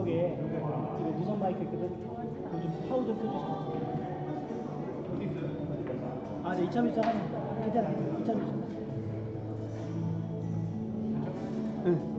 왼쪽에 이거 무선 마이크 있거든. 그거 좀 파우 좀 켜주세요. 아, 네, 이차 미션 하면 괜찮아. 이차 미션. 응.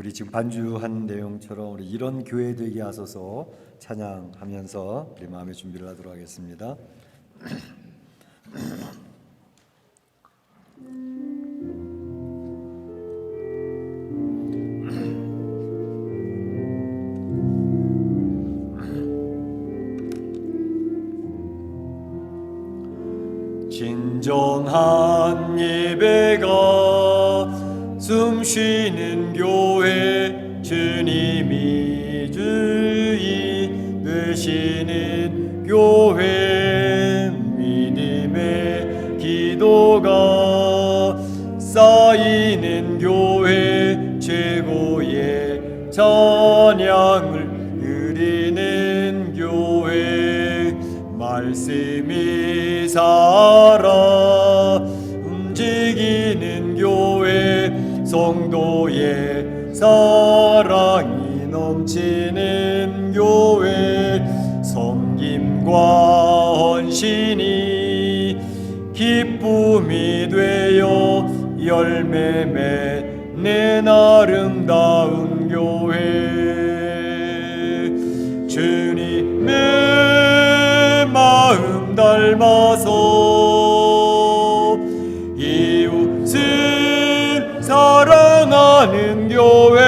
우리 지금 반주한 내용처럼 우리 이런 교회 되게 하소서 찬양하면서 우리 마음의 준비를 하도록 하겠습니다. 진정한 예배가 숨쉬는 교회, 주님이 주인 되시는 교회, 믿음의 기도가 쌓이는 교회, 최고의 찬양을 드리는 교회, 말씀이 살아 움직이는 교회, 성도의 사랑이 넘치는 교회, 섬김과 헌신이 기쁨이 되어 열매 맺는 아름다운 교회, 주님의 마음 닮아서 이웃을 사랑하는 교회,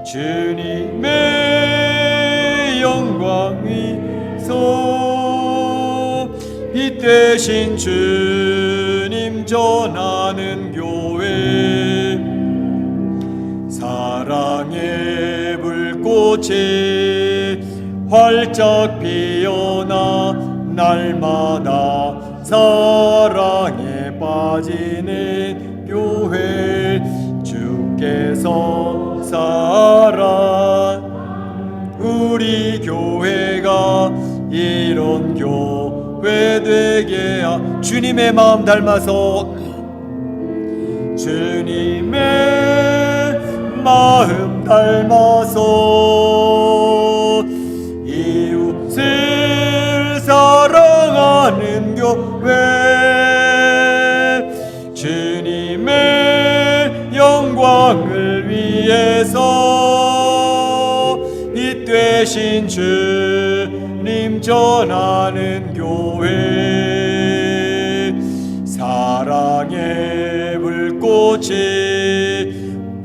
주님의 영광 위서 빛 되신 주님 전하는 교회, 사랑의 불꽃이 활짝 피어나 날마다 사랑에 빠지는 교회, 주께서 살아 우리 교회가 이런 교회 되게 주님의 마음 닮아서, 주님의 마음 닮아서 이웃을 사랑하는 교회, 주님의 영광을 위해서 빛 되신 주님 전하는 교회, 사랑의 불꽃이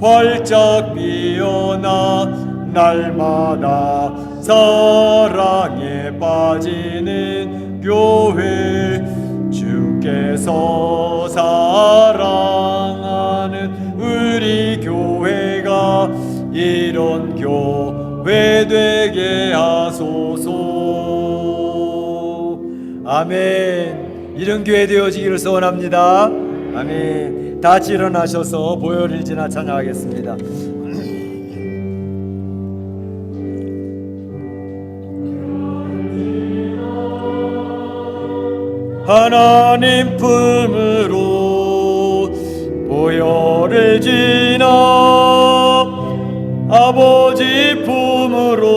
활짝 피어나 날마다 사랑에 빠지는 교회, 주께서 사랑하는 우리 교회가 이런 교회 되게 하소서. 아멘. 이런 교회 되어지기를 소원합니다. 아멘. 다 같이 일어나셔서 보혈을 지나 찬양하겠습니다. 하나님 품으로 보혈을 지나 아버지 품으로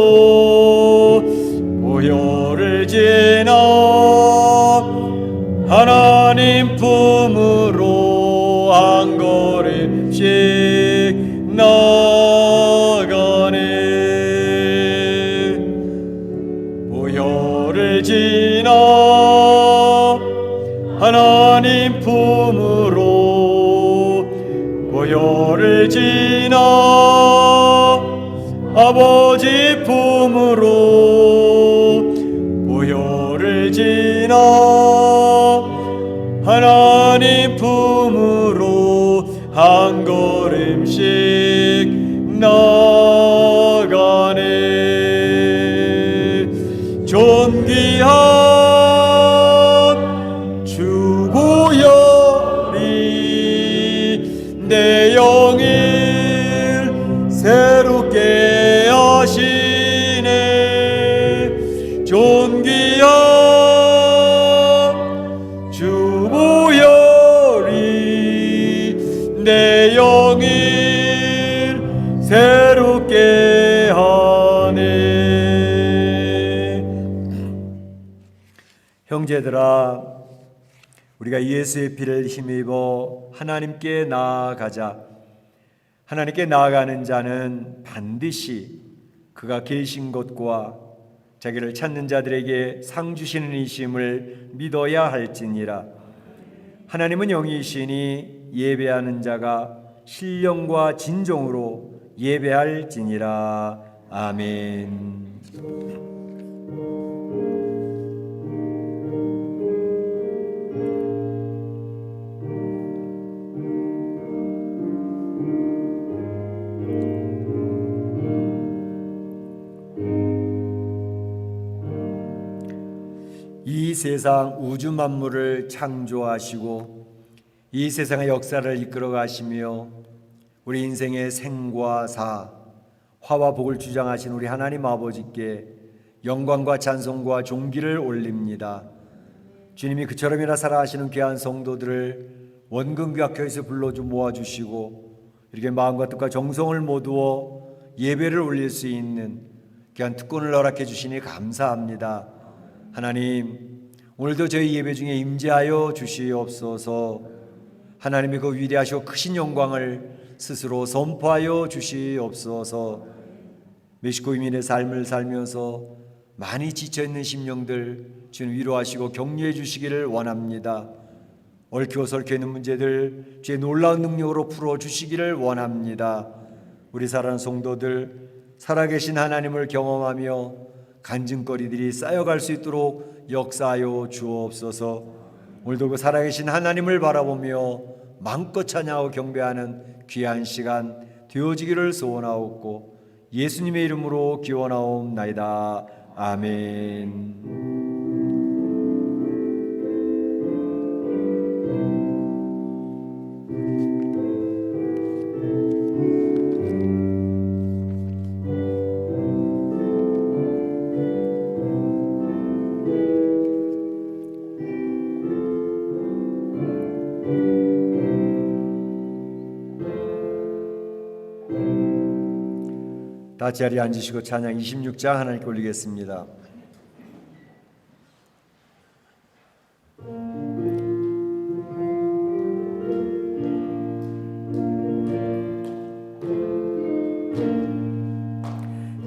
보혈을 지나 하나님 품으로 한 걸음씩 나가네. 보혈을 지나 하나님 품으로 보혈을 지나 아버지 품으로 보혈을 지나 하나님 품으로 한 걸음씩 나가네. 존귀한 주 보혈이 내 영을 새롭게 하시네. 존귀한 주 보혈이 내 영을 새롭게 하네. 형제들아, 우리가 예수의 피를 힘입어 하나님께 나아가자. 하나님께 나아가는 자는 반드시 그가 계신 곳과 자기를 찾는 자들에게 상 주시는 이심을 믿어야 할지니라. 하나님은 영이시니 예배하는 자가 신령과 진정으로 예배할지니라. 아멘. 이 세상 우주 만물을 창조하시고 이 세상의 역사를 이끌어 가시며 우리 인생의 생과 사, 화와 복을 주장하신 우리 하나님 아버지께 영광과 찬송과 존귀를 올립니다. 주님이 그처럼이나 살아가시는 귀한 성도들을 원근교학교에서 불러주 모아주시고 이렇게 마음과 뜻과 정성을 모두어 예배를 올릴 수 있는 귀한 특권을 허락해 주시니 감사합니다. 하나님, 오늘도 저희 예배 중에 임재하여 주시옵소서. 하나님의 그 위대하시고 크신 영광을 스스로 선포하여 주시옵소서. 멕시코 이민의 삶을 살면서 많이 지쳐있는 심령들 주님 위로하시고 격려해 주시기를 원합니다. 얽히고 설켜 있는 문제들 주의 놀라운 능력으로 풀어주시기를 원합니다. 우리 사랑하는 성도들 살아계신 하나님을 경험하며 간증거리들이 쌓여갈 수 있도록 역사하여 주옵소서. 오늘도 그 살아계신 하나님을 바라보며 마음껏 찬양하고 경배하는 귀한 시간 되어지기를 소원하옵고 예수님의 이름으로 기원하옵나이다. 아멘. 다 자리에 앉으시고 찬양 26장 하나님께 올리겠습니다.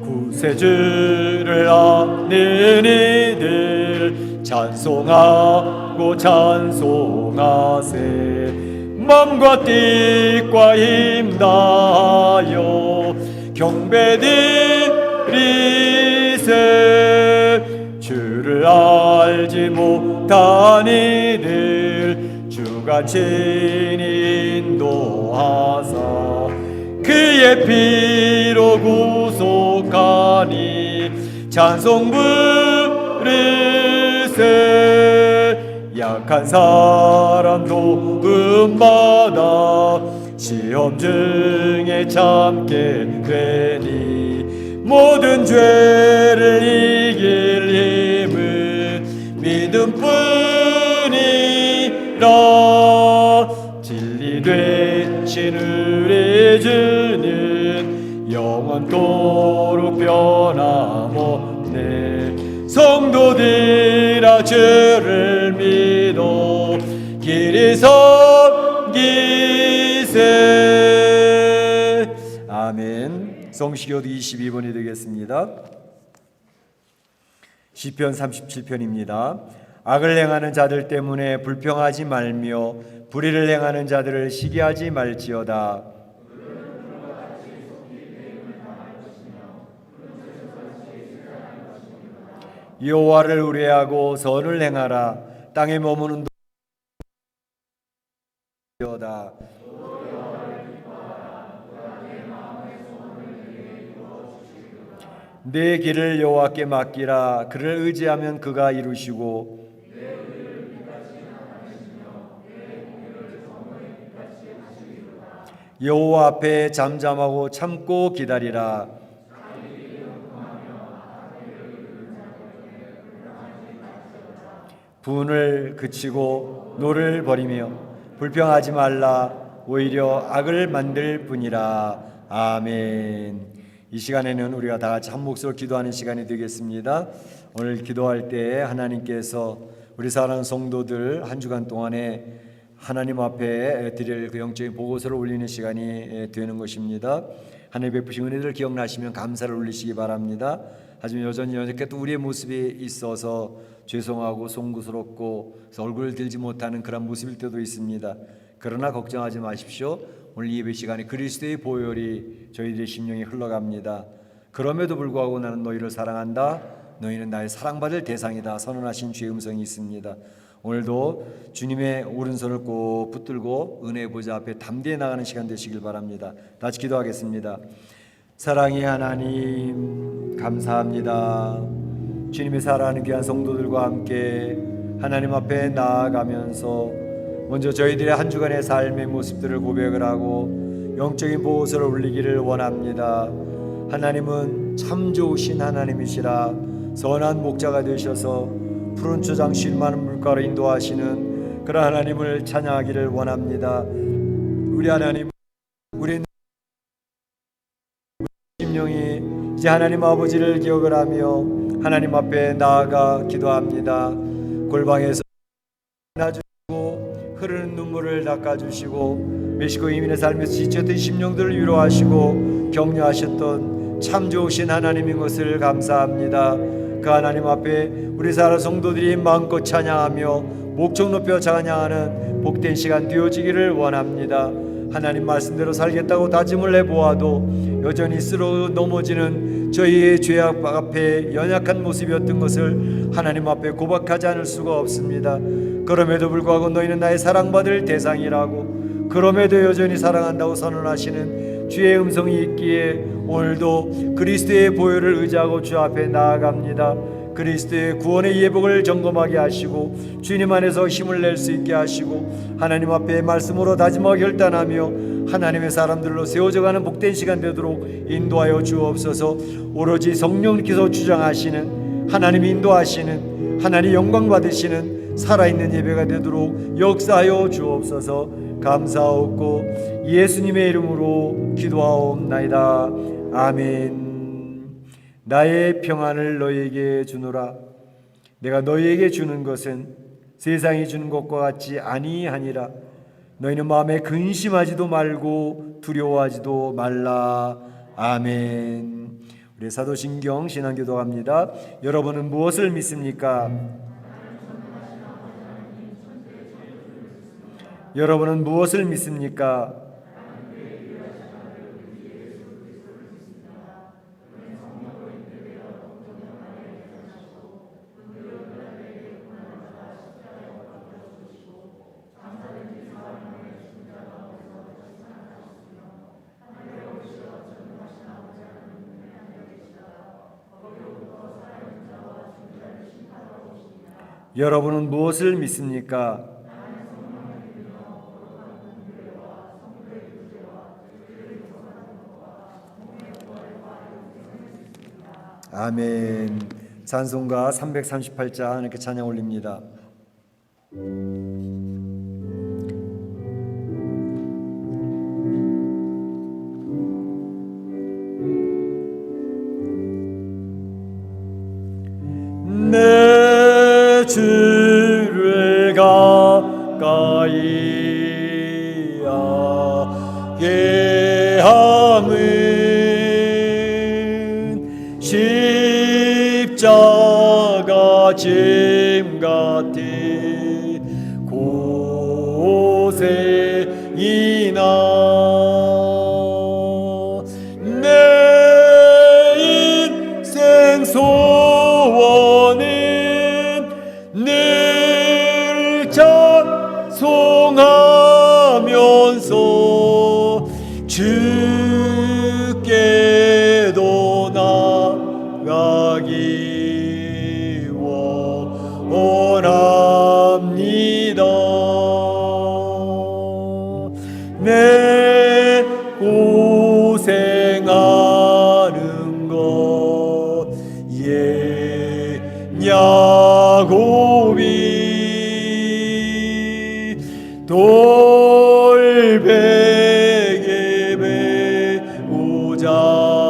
구세주를 아는 이들 찬송하고 찬송하세. 마음과 뜻과 힘 다하여 경배드리세. 주를 알지 못한 이들 주가 친히 인도하사 그의 피로 구속하니 찬송 부르세. 약한 사람 도움받아 시험 중에 참게 되니 모든 죄를 이길 힘은 믿음뿐이라. 진리 되신 우리 주는 영원토록 변함없네. 성도들아 주를 믿어 길이 섬기세. 아멘. 성시교도 22번이 되겠습니다. 시편 37편입니다. 악을 행하는 자들 때문에 불평하지 말며 불의를 행하는 자들을 시기하지 말지어다. 여호와를 의뢰하고 선을 행하라. 땅에 머무는 도다. 내 길을 여호와께 맡기라. 그를 의지하면 그가 이루시고 여호와 앞에 잠잠하고 참고 기다리라. 분을 그치고 노를 버리며 불평하지 말라. 오히려 악을 만들 뿐이라. 아멘. 이 시간에는 우리가 다 같이 한 목소리로 기도하는 시간이 되겠습니다. 오늘 기도할 때 하나님께서 우리 사랑하는 성도들 한 주간 동안에 하나님 앞에 드릴 그 영적인 보고서를 올리는 시간이 되는 것입니다. 하나님 베푸신 은혜들을 기억나시면 감사를 올리시기 바랍니다. 하지만 여전히 이렇게 또 우리의 모습이 있어서 죄송하고 송구스럽고 얼굴을 들지 못하는 그런 모습일 때도 있습니다. 그러나 걱정하지 마십시오. 오늘 예배 시간에 그리스도의 보혈이 저희들의 심령에 흘러갑니다. 그럼에도 불구하고 나는 너희를 사랑한다. 너희는 나의 사랑받을 대상이다. 선언하신 주의 음성이 있습니다. 오늘도 주님의 오른손을 꼭 붙들고 은혜의 보좌 앞에 담대히 나가는 시간 되시길 바랍니다. 다시 기도하겠습니다. 사랑의 하나님, 감사합니다. 주님의 사랑하는 귀한 성도들과 함께 하나님 앞에 나아가면서 먼저 저희들의 한 주간의 삶의 모습들을 고백을 하고 영적인 보호서를 올리기를 원합니다. 하나님은 참 좋으신 하나님이시라 선한 목자가 되셔서 푸른 초장 쉴 많은 물가로 인도하시는 그런 하나님을 찬양하기를 원합니다. 우리 하나님, 우리 심령이 이제 하나님 아버지를 기억을 하며 하나님 앞에 나아가 기도합니다. 골방에서 안아주시고 흐르는 눈물을 닦아주시고 메시고 이민의 삶에서 지쳤던 심령들을 위로하시고 격려하셨던 참 좋으신 하나님인 것을 감사합니다. 그 하나님 앞에 우리 사랑 성도들이 마음껏 찬양하며 목청 높여 찬양하는 복된 시간 되어지기를 원합니다. 하나님 말씀대로 살겠다고 다짐을 해보아도 여전히 쓰러 넘어지는 저희의 죄악 앞에 연약한 모습이었던 것을 하나님 앞에 고백하지 않을 수가 없습니다. 그럼에도 불구하고 너희는 나의 사랑받을 대상이라고, 그럼에도 여전히 사랑한다고 선언하시는 주의 음성이 있기에 오늘도 그리스도의 보혈을 의지하고 주 앞에 나아갑니다. 그리스도의 구원의 예복을 점검하게 하시고 주님 안에서 힘을 낼 수 있게 하시고 하나님 앞에 말씀으로 다짐하고 결단하며 하나님의 사람들로 세워져가는 복된 시간 되도록 인도하여 주옵소서. 오로지 성령님께서 주장하시는, 하나님 인도하시는, 하나님 영광 받으시는 살아있는 예배가 되도록 역사하여 주옵소서. 감사하옵고 예수님의 이름으로 기도하옵나이다. 아멘. 나의 평안을 너희에게 주노라. 내가 너희에게 주는 것은 세상이 주는 것과 같지 아니하니라. 너희는 마음에 근심하지도 말고 두려워하지도 말라. 아멘. 우리 사도신경 신앙기도합니다. 여러분은 무엇을 믿습니까? 여러분은 무엇을 믿습니까? 여러분은 무엇을 믿습니까? 아멘. 찬송가 338장 이렇게 찬양 올립니다. 내 주를 가까이 하게 함은 십자가 짐 같은 고생이나 내 인생 소원은 늘 찬송하면서 주께도 나가기 원합니다. 내 고생하는 것 야곱이 돌베개 메고 장가았습니다.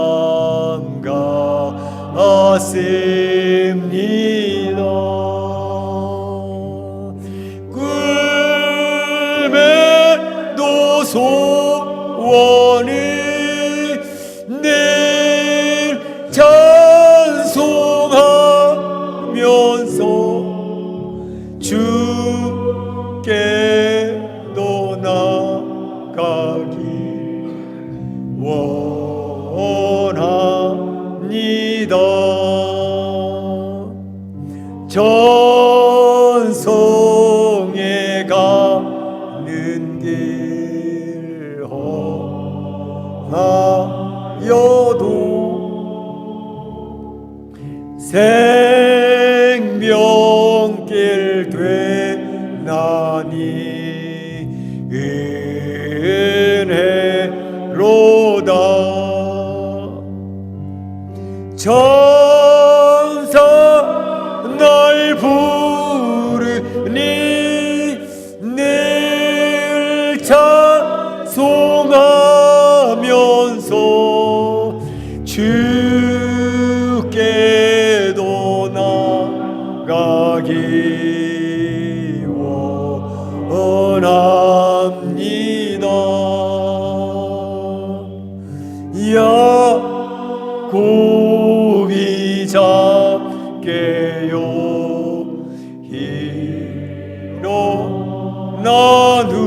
꿀 나가기 원합니다. 전성에 가는 길 험하여도 생명길 되나니 은혜로다. 천사 날 부르니 늘 찬송하면서 주께도 나가기 원합니다. 야곱이 잡게요 일어난 후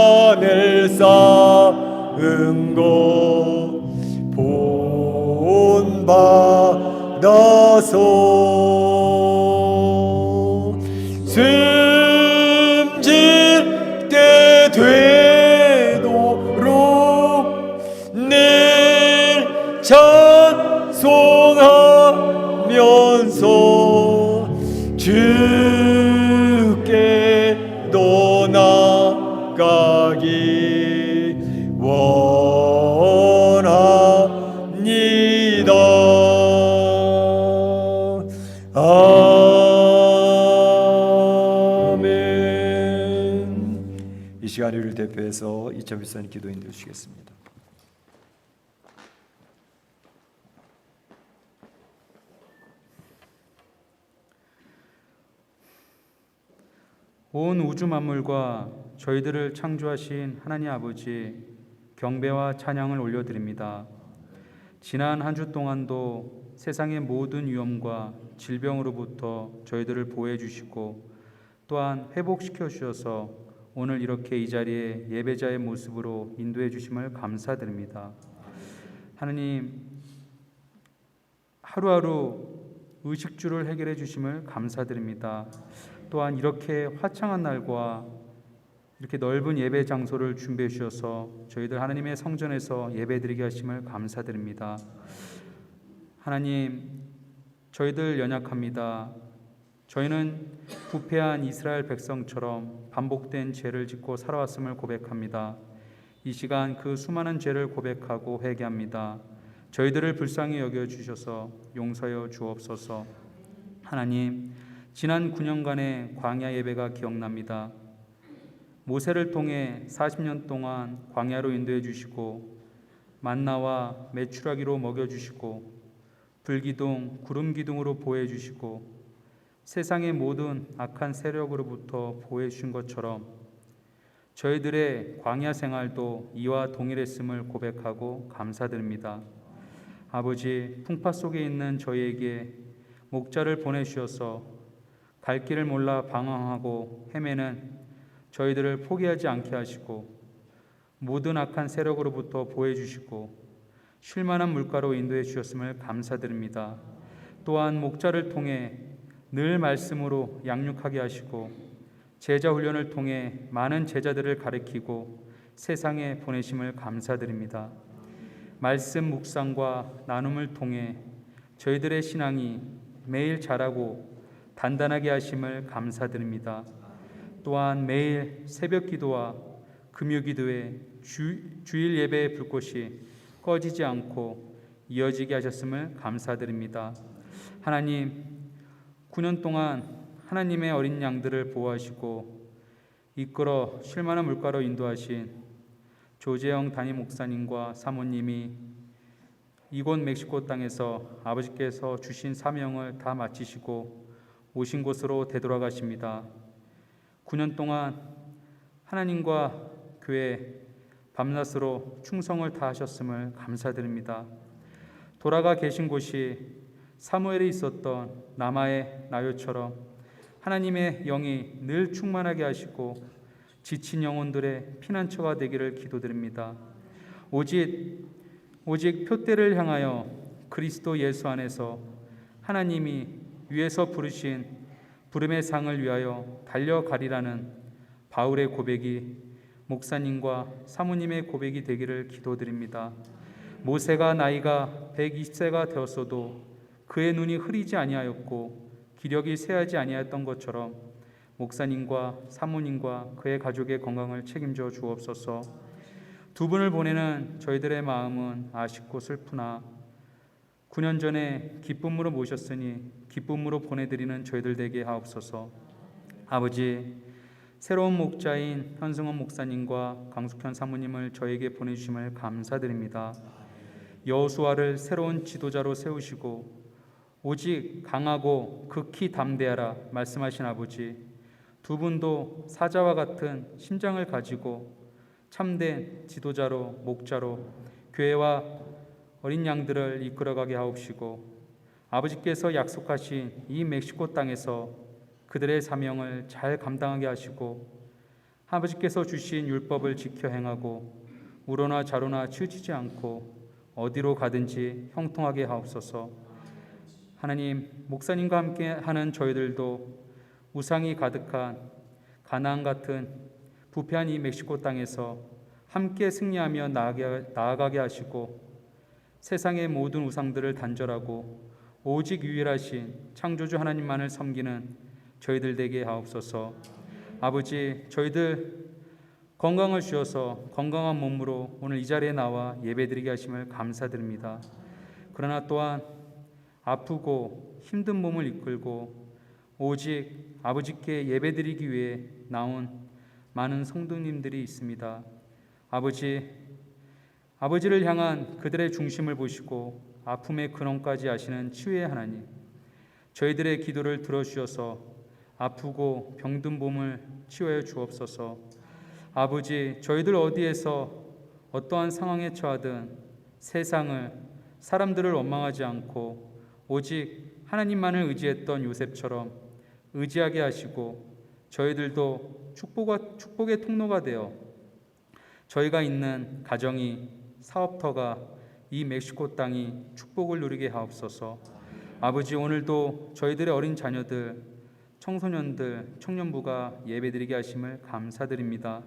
돌단을 쌓은 것 본받아서 숨질 때 되도록 늘 찬송하면서 주께도 나가기 원합니다. 아멘. 이 시간 우리를 대표해서 2014년 기도 인도해 주시겠습니다. 온 우주 만물과 저희들을 창조하신 하나님 아버지, 경배와 찬양을 올려드립니다. 지난 한 주 동안도 세상의 모든 위험과 질병으로부터 저희들을 보호해 주시고 또한 회복시켜 주셔서 오늘 이렇게 이 자리에 예배자의 모습으로 인도해 주심을 감사드립니다. 하나님, 하루하루 의식주를 해결해 주심을 감사드립니다. 또한 이렇게 화창한 날과 이렇게 넓은 예배 장소를 준비해 주셔서 저희들 하나님의 성전에서 예배드리게 하심을 감사드립니다. 하나님, 저희들 연약합니다. 저희는 부패한 이스라엘 백성처럼 반복된 죄를 짓고 살아왔음을 고백합니다. 이 시간 그 수많은 죄를 고백하고 회개합니다. 저희들을 불쌍히 여겨 주셔서 용서하여 주옵소서. 하나님, 지난 9년간의 광야 예배가 기억납니다. 모세를 통해 40년 동안 광야로 인도해 주시고 만나와 메추라기로 먹여 주시고 불기둥, 구름 기둥으로 보호해 주시고 세상의 모든 악한 세력으로부터 보호해 주신 것처럼 저희들의 광야 생활도 이와 동일했음을 고백하고 감사드립니다. 아버지, 풍파 속에 있는 저희에게 목자를 보내주셔서 갈 길을 몰라 방황하고 헤매는 저희들을 포기하지 않게 하시고 모든 악한 세력으로부터 보호해 주시고 쉴만한 물가로 인도해 주셨음을 감사드립니다. 또한 목자를 통해 늘 말씀으로 양육하게 하시고 제자 훈련을 통해 많은 제자들을 가르치고 세상에 보내심을 감사드립니다. 말씀 묵상과 나눔을 통해 저희들의 신앙이 매일 자라고 단단하게 하심을 감사드립니다. 또한 매일 새벽 기도와 금요 기도에 주일 예배의 불꽃이 꺼지지 않고 이어지게 하셨음을 감사드립니다. 하나님, 9년 동안 하나님의 어린 양들을 보호하시고 이끌어 쉴만한 물가로 인도하신 조재영 담임 목사님과 사모님이 이곳 멕시코 땅에서 아버지께서 주신 사명을 다 마치시고 오신 곳으로 되돌아가십니다. 9년 동안 하나님과 교회 밤낮으로 충성을 다하셨음을 감사드립니다. 돌아가 계신 곳이 사무엘에 있었던 라마의 나요처럼 하나님의 영이 늘 충만하게 하시고 지친 영혼들의 피난처가 되기를 기도드립니다. 오직 표대를 향하여 그리스도 예수 안에서 하나님이 위에서 부르신 부름의 상을 위하여 달려가리라는 바울의 고백이 목사님과 사모님의 고백이 되기를 기도드립니다. 모세가 나이가 120세가 되었어도 그의 눈이 흐리지 아니하였고 기력이 쇠하지 아니하였던 것처럼 목사님과 사모님과 그의 가족의 건강을 책임져 주옵소서. 두 분을 보내는 저희들의 마음은 아쉽고 슬프나 9년 전에 기쁨으로 모셨으니 기쁨으로 보내드리는 저희들 되게 하옵소서. 아버지, 새로운 목자인 현승원 목사님과 강숙현 사모님을 저에게 보내주심을 감사드립니다. 여호수아를 새로운 지도자로 세우시고 오직 강하고 극히 담대하라 말씀하신 아버지, 두 분도 사자와 같은 심장을 가지고 참된 지도자로 목자로 교회와 어린 양들을 이끌어가게 하옵시고 아버지께서 약속하신 이 멕시코 땅에서 그들의 사명을 잘 감당하게 하시고 아버지께서 주신 율법을 지켜 행하고 우로나 좌로나 치우치지 않고 어디로 가든지 형통하게 하옵소서. 하나님, 목사님과 함께 하는 저희들도 우상이 가득한 가나안 같은 부패한 이 멕시코 땅에서 함께 승리하며 나아가게 하시고 세상의 모든 우상들을 단절하고 오직 유일하신 창조주 하나님만을 섬기는 저희들 되게 하옵소서. 아버지, 저희들 건강을 주셔서 건강한 몸으로 오늘 이 자리에 나와 예배드리게 하심을 감사드립니다. 그러나 또한 아프고 힘든 몸을 이끌고 오직 아버지께 예배드리기 위해 나온 많은 성도님들이 있습니다. 아버지를 향한 그들의 중심을 보시고 아픔의 근원까지 아시는 치유의 하나님, 저희들의 기도를 들어주셔서 아프고 병든 몸을 치유해 주옵소서. 아버지, 저희들 어디에서 어떠한 상황에 처하든 세상을, 사람들을 원망하지 않고 오직 하나님만을 의지했던 요셉처럼 의지하게 하시고 저희들도 축복의 통로가 되어 저희가 있는 가정이, 사업터가, 이 멕시코 땅이 축복을 누리게 하옵소서. 아버지, 오늘도 저희들의 어린 자녀들, 청소년들, 청년부가 예배드리게 하심을 감사드립니다.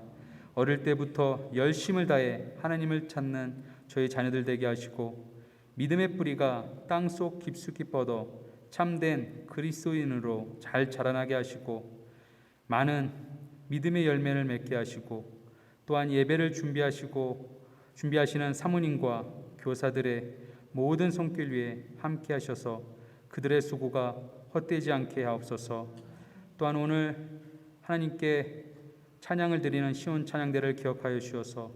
어릴 때부터 열심을 다해 하나님을 찾는 저희 자녀들 되게 하시고 믿음의 뿌리가 땅속 깊숙이 뻗어 참된 그리스도인으로 잘 자라나게 하시고 많은 믿음의 열매를 맺게 하시고 또한 예배를 준비하시는 사모님과 교사들의 모든 손길 위에 함께 하셔서 그들의 수고가 헛되지 않게 하옵소서. 또한 오늘 하나님께 찬양을 드리는 시온 찬양대를 기억하여 주셔서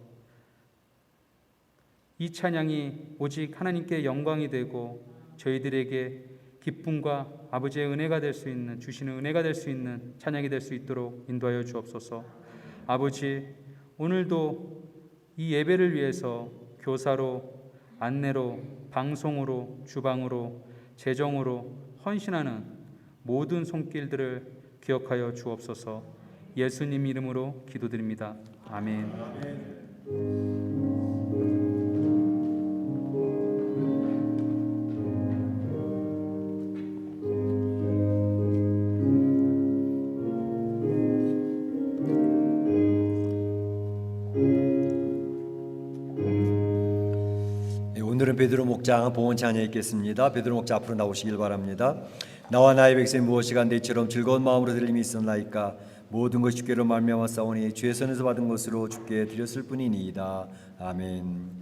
이 찬양이 오직 하나님께 영광이 되고 저희들에게 기쁨과 아버지의 은혜가 될 수 있는, 주시는 은혜가 될 수 있는 찬양이 될 수 있도록 인도하여 주옵소서. 아버지, 오늘도 이 예배를 위해서 교사로, 안내로, 방송으로, 주방으로, 재정으로 헌신하는 모든 손길들을 기억하여 주옵소서. 예수님 이름으로 기도드립니다. 아멘. 오늘은 베드로 목장 봉헌 찬양에 있겠습니다. 베드로 목장 앞으로 나오시길 바랍니다. 나와 나의 백성이 무엇이가 너희처럼 즐거운 마음으로 들림이 있었나이까. 모든 것이 주께로 말미암아 싸우니 주의 손에서 받은 것으로 주께 드렸을 뿐이니이다. 아멘.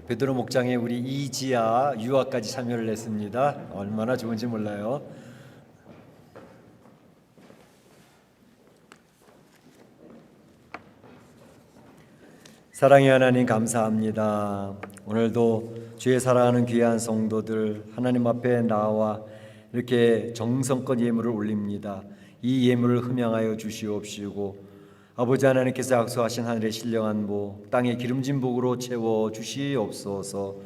베드로 목장에 우리 이지아 유아까지 참여를 했습니다. 얼마나 좋은지 몰라요. 사랑의 하나님 감사합니다. 오늘도 주의 사랑하는 귀한 성도들 하나님 앞에 나와 이렇게 정성껏 예물을 올립니다. 이 예물을 흠양하여 주시옵시고 아버지 하나님께서 약속하신 하늘의 신령한 복 땅의 기름진 복으로 채워 주시옵소서.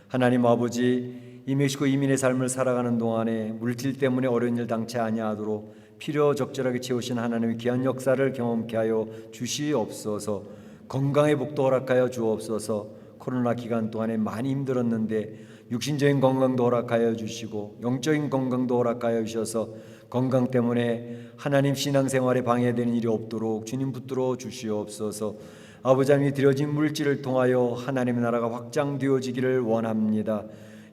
하나님 아버지 이 멕시코 이민의 삶을 살아가는 동안에 물질 때문에 어려운 일 당치 아니하도록 필요 적절하게 채우신 하나님의 귀한 역사를 경험케 하여 주시옵소서. 건강의 복도 허락하여 주옵소서. 코로나 기간 동안에 많이 힘들었는데 육신적인 건강도 허락하여 주시고 영적인 건강도 허락하여 주셔서 건강 때문에 하나님 신앙생활에 방해되는 일이 없도록 주님 붙들어 주시옵소서. 아버지 하나님이 드려진 물질을 통하여 하나님의 나라가 확장되어지기를 원합니다.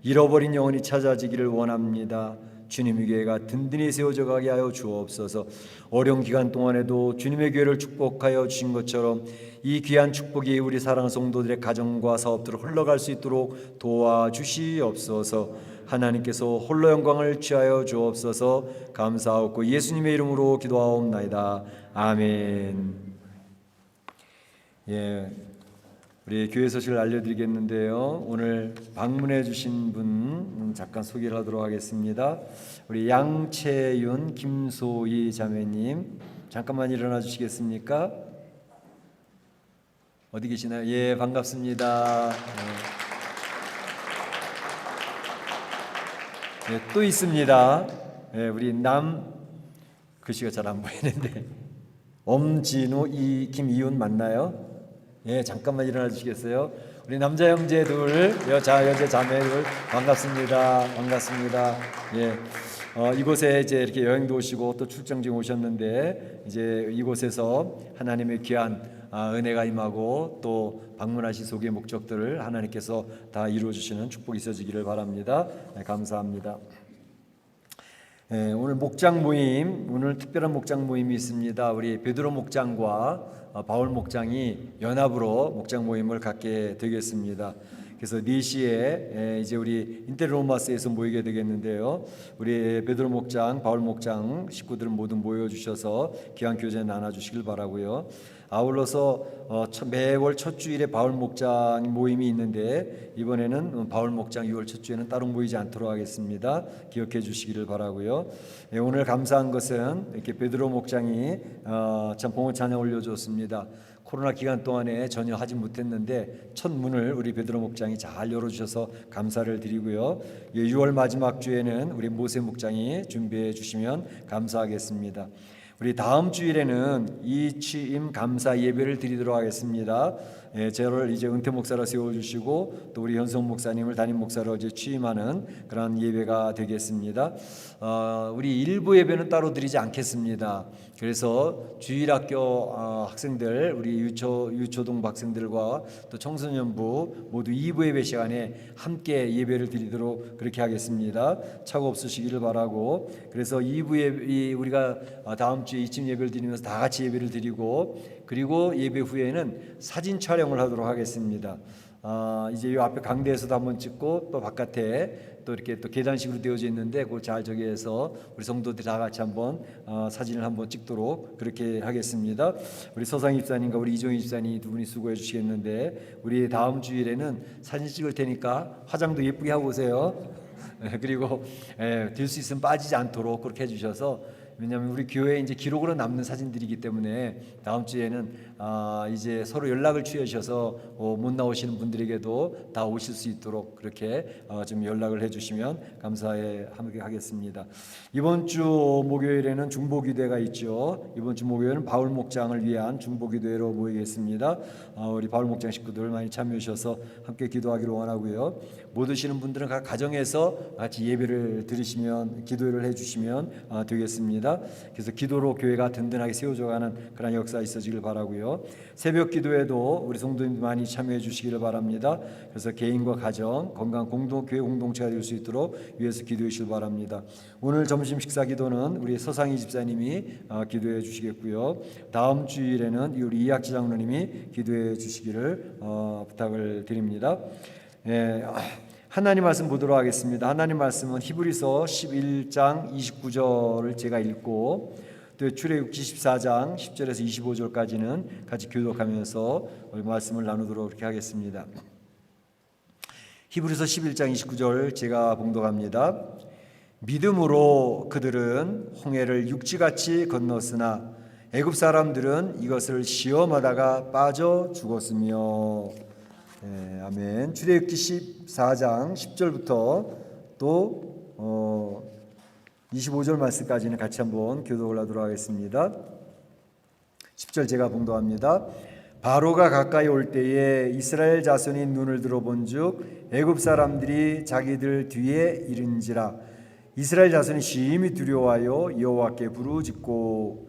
잃어버린 영혼이 찾아지기를 원합니다. 주님의 교회가 든든히 세워져 가게 하여 주옵소서. 어려운 기간 동안에도 주님의 교회를 축복하여 주신 것처럼 이 귀한 축복이 우리 사랑하는 성도들의 가정과 사업들을 흘러갈 수 있도록 도와주시옵소서. 하나님께서 홀로 영광을 취하여 주옵소서. 감사하옵고 예수님의 이름으로 기도하옵나이다. 아멘. 우리 교회 소식을 알려드리겠는데요. 오늘 방문해 주신 분 잠깐 소개를 하도록 하겠습니다. 우리 양채윤, 김소희 자매님 잠깐만 일어나 주시겠습니까? 어디 계시나요? 예, 반갑습니다. 네, 또 있습니다. 우리 글씨가 잘 안 보이는데 엄진우, 김이윤 맞나요? 예, 잠깐만 일어나 주시겠어요? 우리 남자 형제 둘, 여자 자매 둘 반갑습니다. 이곳에 이제 이렇게 여행도 오시고 또 출장 중 오셨는데 이제 이곳에서 하나님의 귀한 은혜가 임하고 또 방문하신 소개의 목적들을 하나님께서 다 이루어 주시는 축복이 있어지기를 바랍니다. 감사합니다. 오늘 목장 모임, 오늘 특별한 목장 모임이 있습니다. 우리 베드로 목장과 바울 목장이 연합으로 목장 모임을 갖게 되겠습니다. 그래서 4시에 이제 우리 인테르로마스에서 모이게 되겠는데요. 우리 베드로 목장, 바울 목장 식구들 모두 모여 주셔서 귀한 교제 나눠 주시길 바라고요. 아울러서 매월 첫 주일에 바울 목장 모임이 있는데 이번에는 바울 목장 6월 첫 주에는 따로 모이지 않도록 하겠습니다. 기억해 주시기를 바라고요. 오늘 감사한 것은 이렇게 베드로 목장이 참 봉헌 찬양 올려줬습니다. 코로나 기간 동안에 전혀 하지 못했는데 첫 문을 우리 베드로 목장이 잘 열어주셔서 감사를 드리고요. 6월 마지막 주에는 우리 모세 목장이 준비해 주시면 감사하겠습니다. 우리 다음 주일에는 이 취임 감사 예배를 드리도록 하겠습니다. 저를 이제 은퇴 목사로 세워주시고 또 우리 현성 목사님을 담임 목사로 이제 취임하는 그런 예배가 되겠습니다. 우리 일부 예배는 따로 드리지 않겠습니다. 그래서 주일학교 학생들, 우리 유초동 학생들과 또 청소년부 모두 2부 예배 시간에 함께 예배를 드리도록 그렇게 하겠습니다. 착오 없으시기를 바라고. 그래서 2부 예배 우리가 다음 주에 이쯤 예배를 드리면서 다 같이 예배를 드리고 그리고 예배 후에는 사진 촬영을 하도록 하겠습니다. 이제 이 앞에 강대에서도 한번 찍고 또 바깥에 또 이렇게 또 계단식으로 되어져 있는데 그걸 잘 저기해서 우리 성도들이 다 같이 한번 사진을 한번 찍도록 그렇게 하겠습니다. 우리 서상 집사님과 우리 이종희 집사님 두 분이 수고해 주시겠는데 우리 다음 주일에는 사진 찍을 테니까 화장도 예쁘게 하고 오세요. 그리고 될 수 있으면 빠지지 않도록 그렇게 해주셔서 왜냐하면 우리 교회에 이제 기록으로 남는 사진들이기 때문에 다음 주에는 이제 서로 연락을 취하셔서 못 나오시는 분들에게도 다 오실 수 있도록 그렇게 좀 연락을 해주시면 감사하겠습니다. 이번 주 목요일에는 중보기도회가 있죠. 이번 주 목요일은 바울 목장을 위한 중보기도회로 모이겠습니다. 우리 바울 목장 식구들 많이 참여해 주셔서 함께 기도하기를 원하고요. 못 오시는 분들은 각 가정에서 같이 예배를 드리시면 기도를 해주시면 되겠습니다. 그래서 기도로 교회가 든든하게 세워져가는 그런 역사 있어지길 바라고요. 새벽 기도에도 우리 성도님들 많이 참여해 주시기를 바랍니다. 그래서 개인과 가정, 건강 교회 공동체가 될 수 있도록 위해서 기도해 주시길 바랍니다. 오늘 점심 식사 기도는 우리 서상희 집사님이 기도해 주시겠고요. 다음 주일에는 우리 이학지 장로님이 기도해 주시기를 부탁을 드립니다. 하나님 말씀 보도록 하겠습니다. 하나님 말씀은 히브리서 11장 29절을 제가 읽고 또 출애굽기 14장 10절에서 25절까지는 같이 교독하면서 말씀을 나누도록 그렇게 하겠습니다. 히브리서 11장 29절 제가 봉독합니다. 믿음으로 그들은 홍해를 육지같이 건넜으나 애굽 사람들은 이것을 시험하다가 빠져 죽었으며. 아멘. 출애굽기 14장 10절부터 또 25절 말씀까지는 같이 한번 교독을 하도록 하겠습니다. 10절 제가 봉독합니다. 바로가 가까이 올 때에 이스라엘 자손이 눈을 들어본즉 애굽 사람들이 자기들 뒤에 이른지라. 이스라엘 자손이 심히 두려워하여 여호와께 부르짖고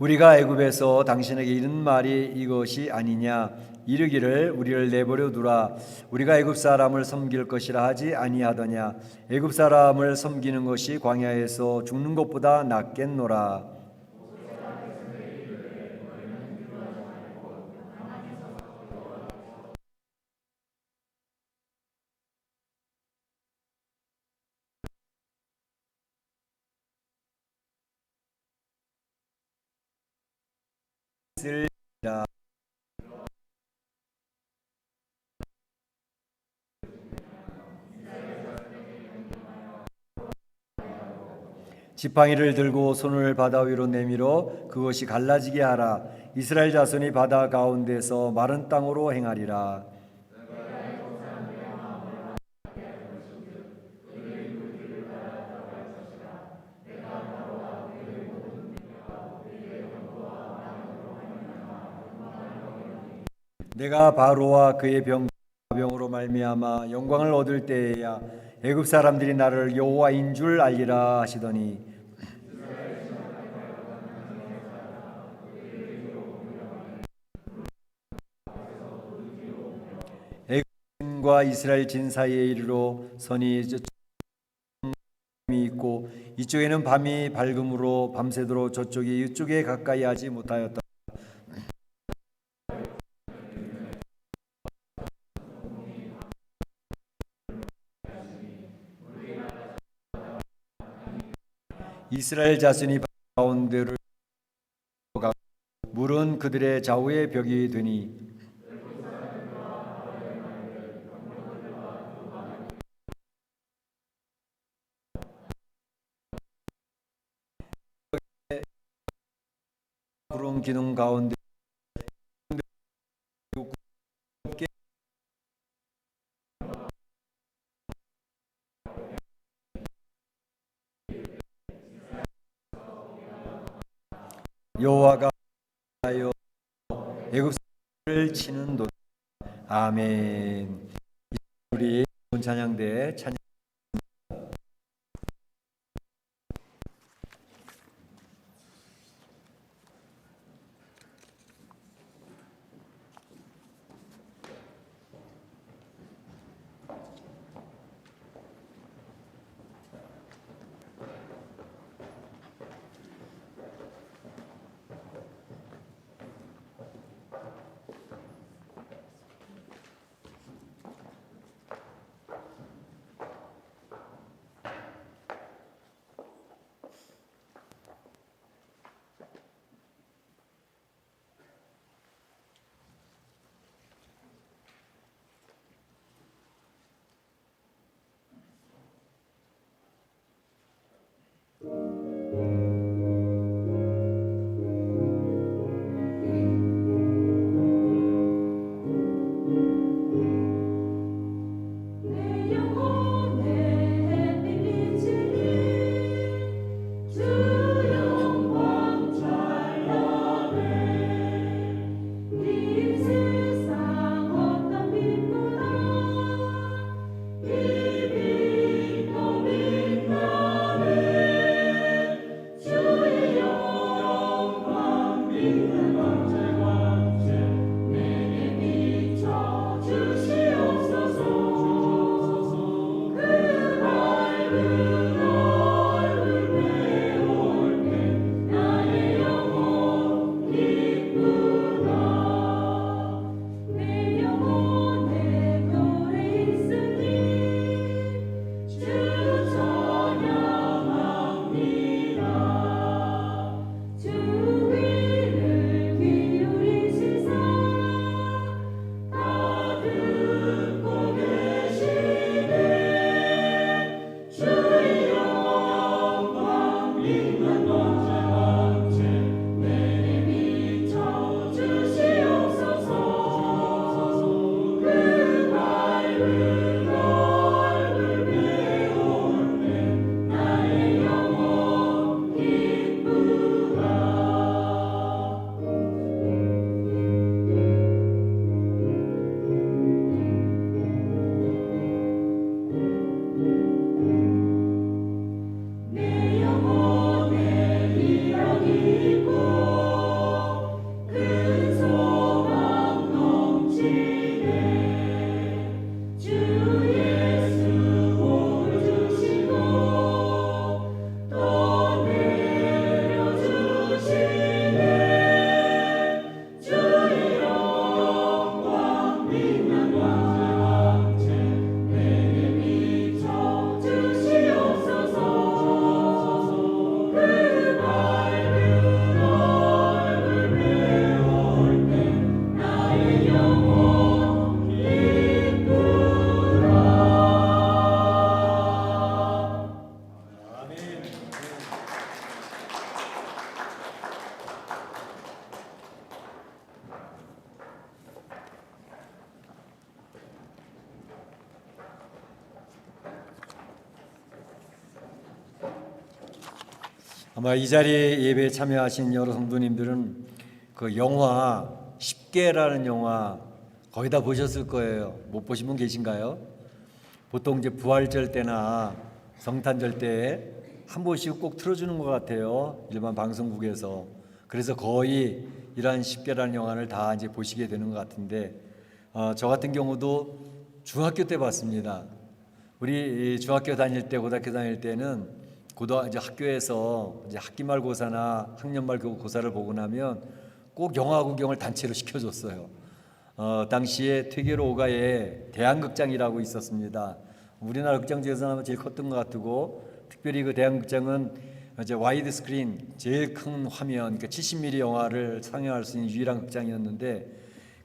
우리가 애굽에서 당신에게 이른 말이 이것이 아니냐. 이르기를 우리를 내버려 두라. 우리가 애굽 사람을 섬길 것이라 하지 아니하더냐. 애굽 사람을 섬기는 것이 광야에서 죽는 것보다 낫겠노라. 지팡이를 들고 손을 바다 위로 내밀어 그것이 갈라지게 하라. 이스라엘 자손이 바다 가운데서 마른 땅으로 행하리라. 내가 바로와 그의 병으로 말미암아 영광을 얻을 때에야 애굽 사람들이 나를 여호와인 줄 알리라 하시더니 애굽과 이스라엘 진 사이에 이르러 선이 있고 이쪽에는 밤이 밝음으로 밤새도록 저쪽이 이쪽에 가까이 하지 못하였다. 이스라엘 자손이 가운데를 가 물은 그들의 좌우의 벽이 되니 구름 기둥 가운데 여호와가 하여 애굽 사람을 치는 노래. 아멘. 우리 찬양대 찬양. 아마 이 자리에 예배에 참여하신 여러 성도님들은 그 영화 10개라는 영화 거의 다 보셨을 거예요. 못 보신 분 계신가요? 보통 이제 부활절 때나 성탄절 때 한 번씩 꼭 틀어주는 것 같아요. 일반 방송국에서. 그래서 거의 이러한 10개라는 영화를 다 이제 보시게 되는 것 같은데, 저 같은 경우도 중학교 때 봤습니다. 우리 중학교 다닐 때, 고등학교 다닐 때는 이제 학교에서 이제 학기말고사나 학년말고사를 보고 나면 꼭 영화 구경을 단체로 시켜줬어요. 당시에 퇴계로 5가에 대한극장이라고 있었습니다. 우리나라 극장 중에서 제일 컸던 것 같고, 특별히 그 대한극장은 이제 와이드 스크린 제일 큰 화면, 그러니까 70mm 영화를 상영할 수 있는 유일한 극장이었는데,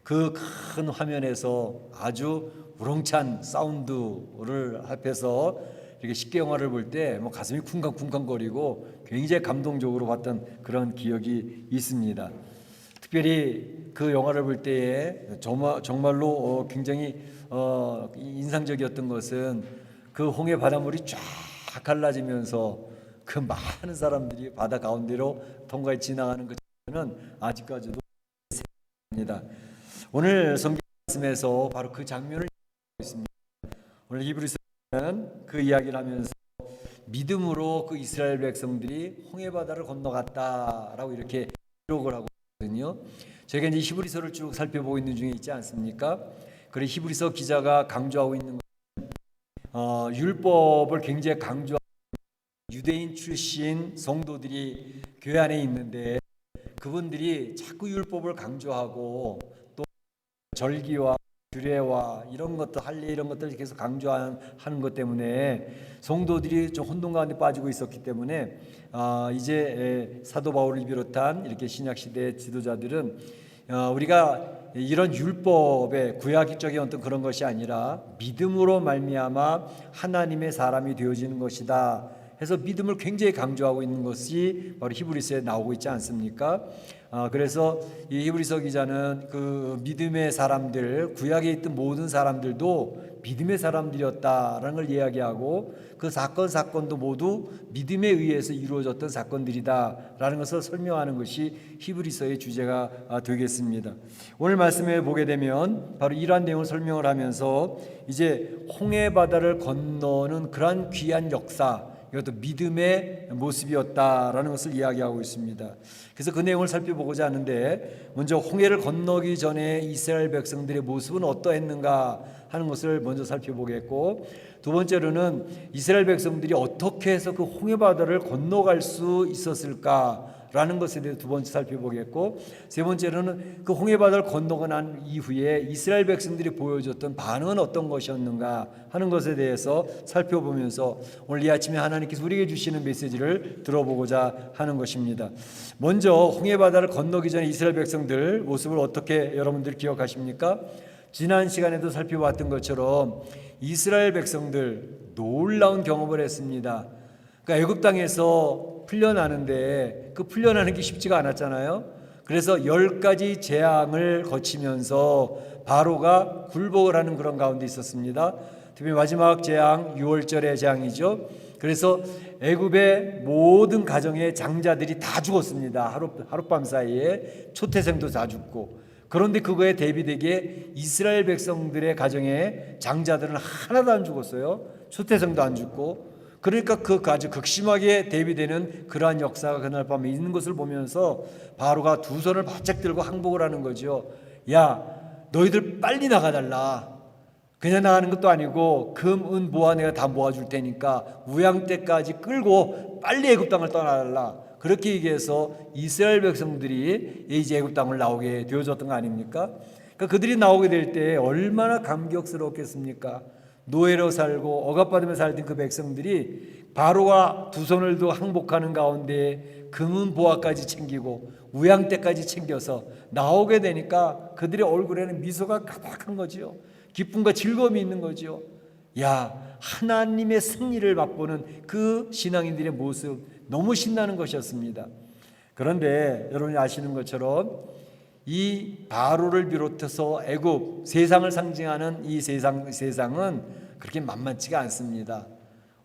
그 큰 화면에서 아주 우렁찬 사운드를 합해서 이렇게 10개 영화를 볼 때 뭐 가슴이 쿵쾅쿵쾅거리고 굉장히 감동적으로 봤던 그런 기억이 있습니다. 특별히 그 영화를 볼 때에 정말로 굉장히 인상적이었던 것은 그 홍해 바닷물이 쫙 갈라지면서 그 많은 사람들이 바다 가운데로 통과해 지나가는 것은 아직까지도 생각납니다. 오늘 성경 말씀에서 바로 그 장면을 있습니다. 오늘 히브리서는 그 이야기를 하면서 믿음으로 그 이스라엘 백성들이 홍해 바다를 건너갔다라고 이렇게 기록을 하고 있거든요. 저희가 이제 히브리서를 쭉 살펴보고 있는 중에 있지 않습니까? 그리고 히브리서 기자가 강조하고 있는 율법을 굉장히 강조하는 유대인 출신 성도들이 교회 안에 있는데, 그분들이 자꾸 율법을 강조하고 또 절기와 규례와 이런 것들, 할례 이런 것들을 계속 강조하는 것 때문에 성도들이 좀 혼돈 가운데 빠지고 있었기 때문에 이제 사도 바울을 비롯한 이렇게 신약 시대의 지도자들은 우리가 이런 율법의 구약적인 어떤 그런 것이 아니라 믿음으로 말미암아 하나님의 사람이 되어지는 것이다 해서 믿음을 굉장히 강조하고 있는 것이 바로 히브리서에 나오고 있지 않습니까? 그래서 이 히브리서 기자는 그 믿음의 사람들, 구약에 있던 모든 사람들도 믿음의 사람들이었다라는 걸 이야기하고, 그 사건도 모두 믿음에 의해서 이루어졌던 사건들이다라는 것을 설명하는 것이 히브리서의 주제가 되겠습니다. 오늘 말씀에 보게 되면 바로 이러한 내용을 설명을 하면서 이제 홍해 바다를 건너는 그러한 귀한 역사, 이것도 믿음의 모습이었다라는 것을 이야기하고 있습니다. 그래서 그 내용을 살펴보고자 하는데, 먼저 홍해를 건너기 전에 이스라엘 백성들의 모습은 어떠했는가 하는 것을 먼저 살펴보겠고, 두 번째로는 이스라엘 백성들이 어떻게 해서 그 홍해 바다를 건너갈 수 있었을까라는 것에 대해서 두 번째 살펴보겠고, 세 번째로는 그 홍해 바다를 건너고 난 이후에 이스라엘 백성들이 보여줬던 반응은 어떤 것이었는가 하는 것에 대해서 살펴보면서 오늘 이 아침에 하나님께서 우리에게 주시는 메시지를 들어보고자 하는 것입니다. 먼저 홍해 바다를 건너기 전에 이스라엘 백성들 모습을 어떻게 여러분들 기억하십니까? 지난 시간에도 살펴봤던 것처럼 이스라엘 백성들 놀라운 경험을 했습니다. 그러니까 애굽 땅에서 풀려나는데 그 풀려나는 게 쉽지가 않았잖아요. 그래서 10가지 재앙을 거치면서 바로가 굴복을 하는 그런 가운데 있었습니다. 특히 마지막 재앙 6월절의 재앙이죠. 그래서 애굽의 모든 가정의 장자들이 다 죽었습니다. 하룻밤 사이에 초태생도 다 죽고. 그런데 그거에 대비되게 이스라엘 백성들의 가정의 장자들은 하나도 안 죽었어요. 초태생도 안 죽고. 그러니까 그 아주 극심하게 대비되는 그러한 역사가 그날 밤에 있는 것을 보면서 바로가 두 손을 바짝 들고 항복을 하는 거죠. 야, 너희들 빨리 나가달라. 그냥 나가는 것도 아니고 금, 은, 보화 내가 다 모아줄 테니까 우양 때까지 끌고 빨리 애굽 땅을 떠나달라. 그렇게 얘기해서 이스라엘 백성들이 이제 애굽 땅을 나오게 되어졌던 거 아닙니까? 그러니까 그들이 나오게 될 때 얼마나 감격스러웠겠습니까? 노예로 살고 억압받으며 살던 그 백성들이 바로가 두 손을 두 항복하는 가운데 금은 보화까지 챙기고 우양 때까지 챙겨서 나오게 되니까 그들의 얼굴에는 미소가 가득한 거지요. 기쁨과 즐거움이 있는 거지요. 야, 하나님의 승리를 맛보는 그 신앙인들의 모습 너무 신나는 것이었습니다. 그런데 여러분이 아시는 것처럼 이 바로를 비롯해서 애굽 세상을 상징하는 이 세상은 그렇게 만만치가 않습니다.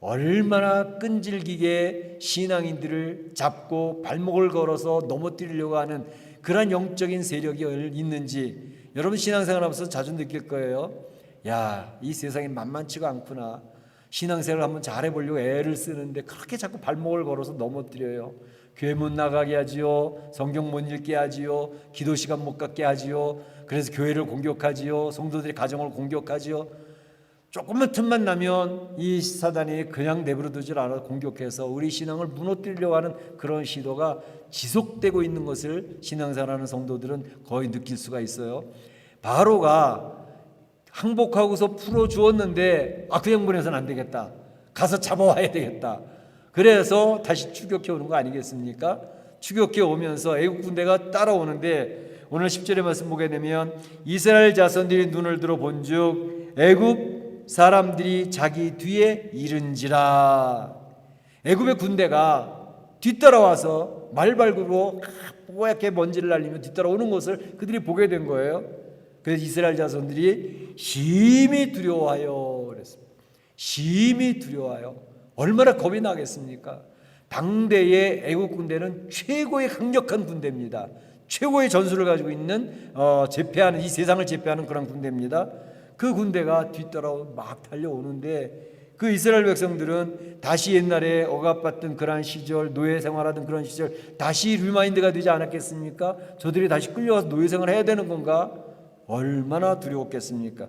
얼마나 끈질기게 신앙인들을 잡고 발목을 걸어서 넘어뜨리려고 하는 그런 영적인 세력이 있는지 여러분 신앙생활하면서 자주 느낄 거예요. 야, 이 세상이 만만치가 않구나. 신앙생활을 한번 잘해보려고 애를 쓰는데 그렇게 자꾸 발목을 걸어서 넘어뜨려요. 교회 못 나가게 하지요. 성경 못 읽게 하지요. 기도 시간 못 갖게 하지요. 그래서 교회를 공격하지요. 성도들의 가정을 공격하지요. 조금만 틈만 나면 이 사단이 그냥 내버려두질 않아 공격해서 우리 신앙을 무너뜨리려고 하는 그런 시도가 지속되고 있는 것을 신앙생활하는 성도들은 거의 느낄 수가 있어요. 바로가 항복하고서 풀어주었는데 그냥 보내서는 안 되겠다. 가서 잡아와야 되겠다. 그래서 다시 추격해 오는 거 아니겠습니까? 추격해 오면서 애국 군대가 따라오는데 오늘 10절의 말씀 보게 되면 이스라엘 자손들이 눈을 들어 본즉 애국 사람들이 자기 뒤에 이른지라. 애굽의 군대가 뒤따라와서 말발굽으로 뽀얗게 먼지를 날리며 뒤따라오는 것을 그들이 보게 된 거예요. 그래서 이스라엘 자손들이 심히 두려워하여 그랬습니다. 심히 두려워하여. 얼마나 겁이 나겠습니까? 당대의 애국 군대는 최고의 강력한 군대입니다. 최고의 전술을 가지고 있는 제패하는 이 세상을 제패하는 그런 군대입니다. 그 군대가 뒤따라 막 달려오는데 그 이스라엘 백성들은 다시 옛날에 억압받던 그러한 시절, 노예 생활하던 그런 시절 다시 리마인드가 되지 않았겠습니까? 저들이 다시 끌려와서 노예 생활을 해야 되는 건가? 얼마나 두려웠겠습니까?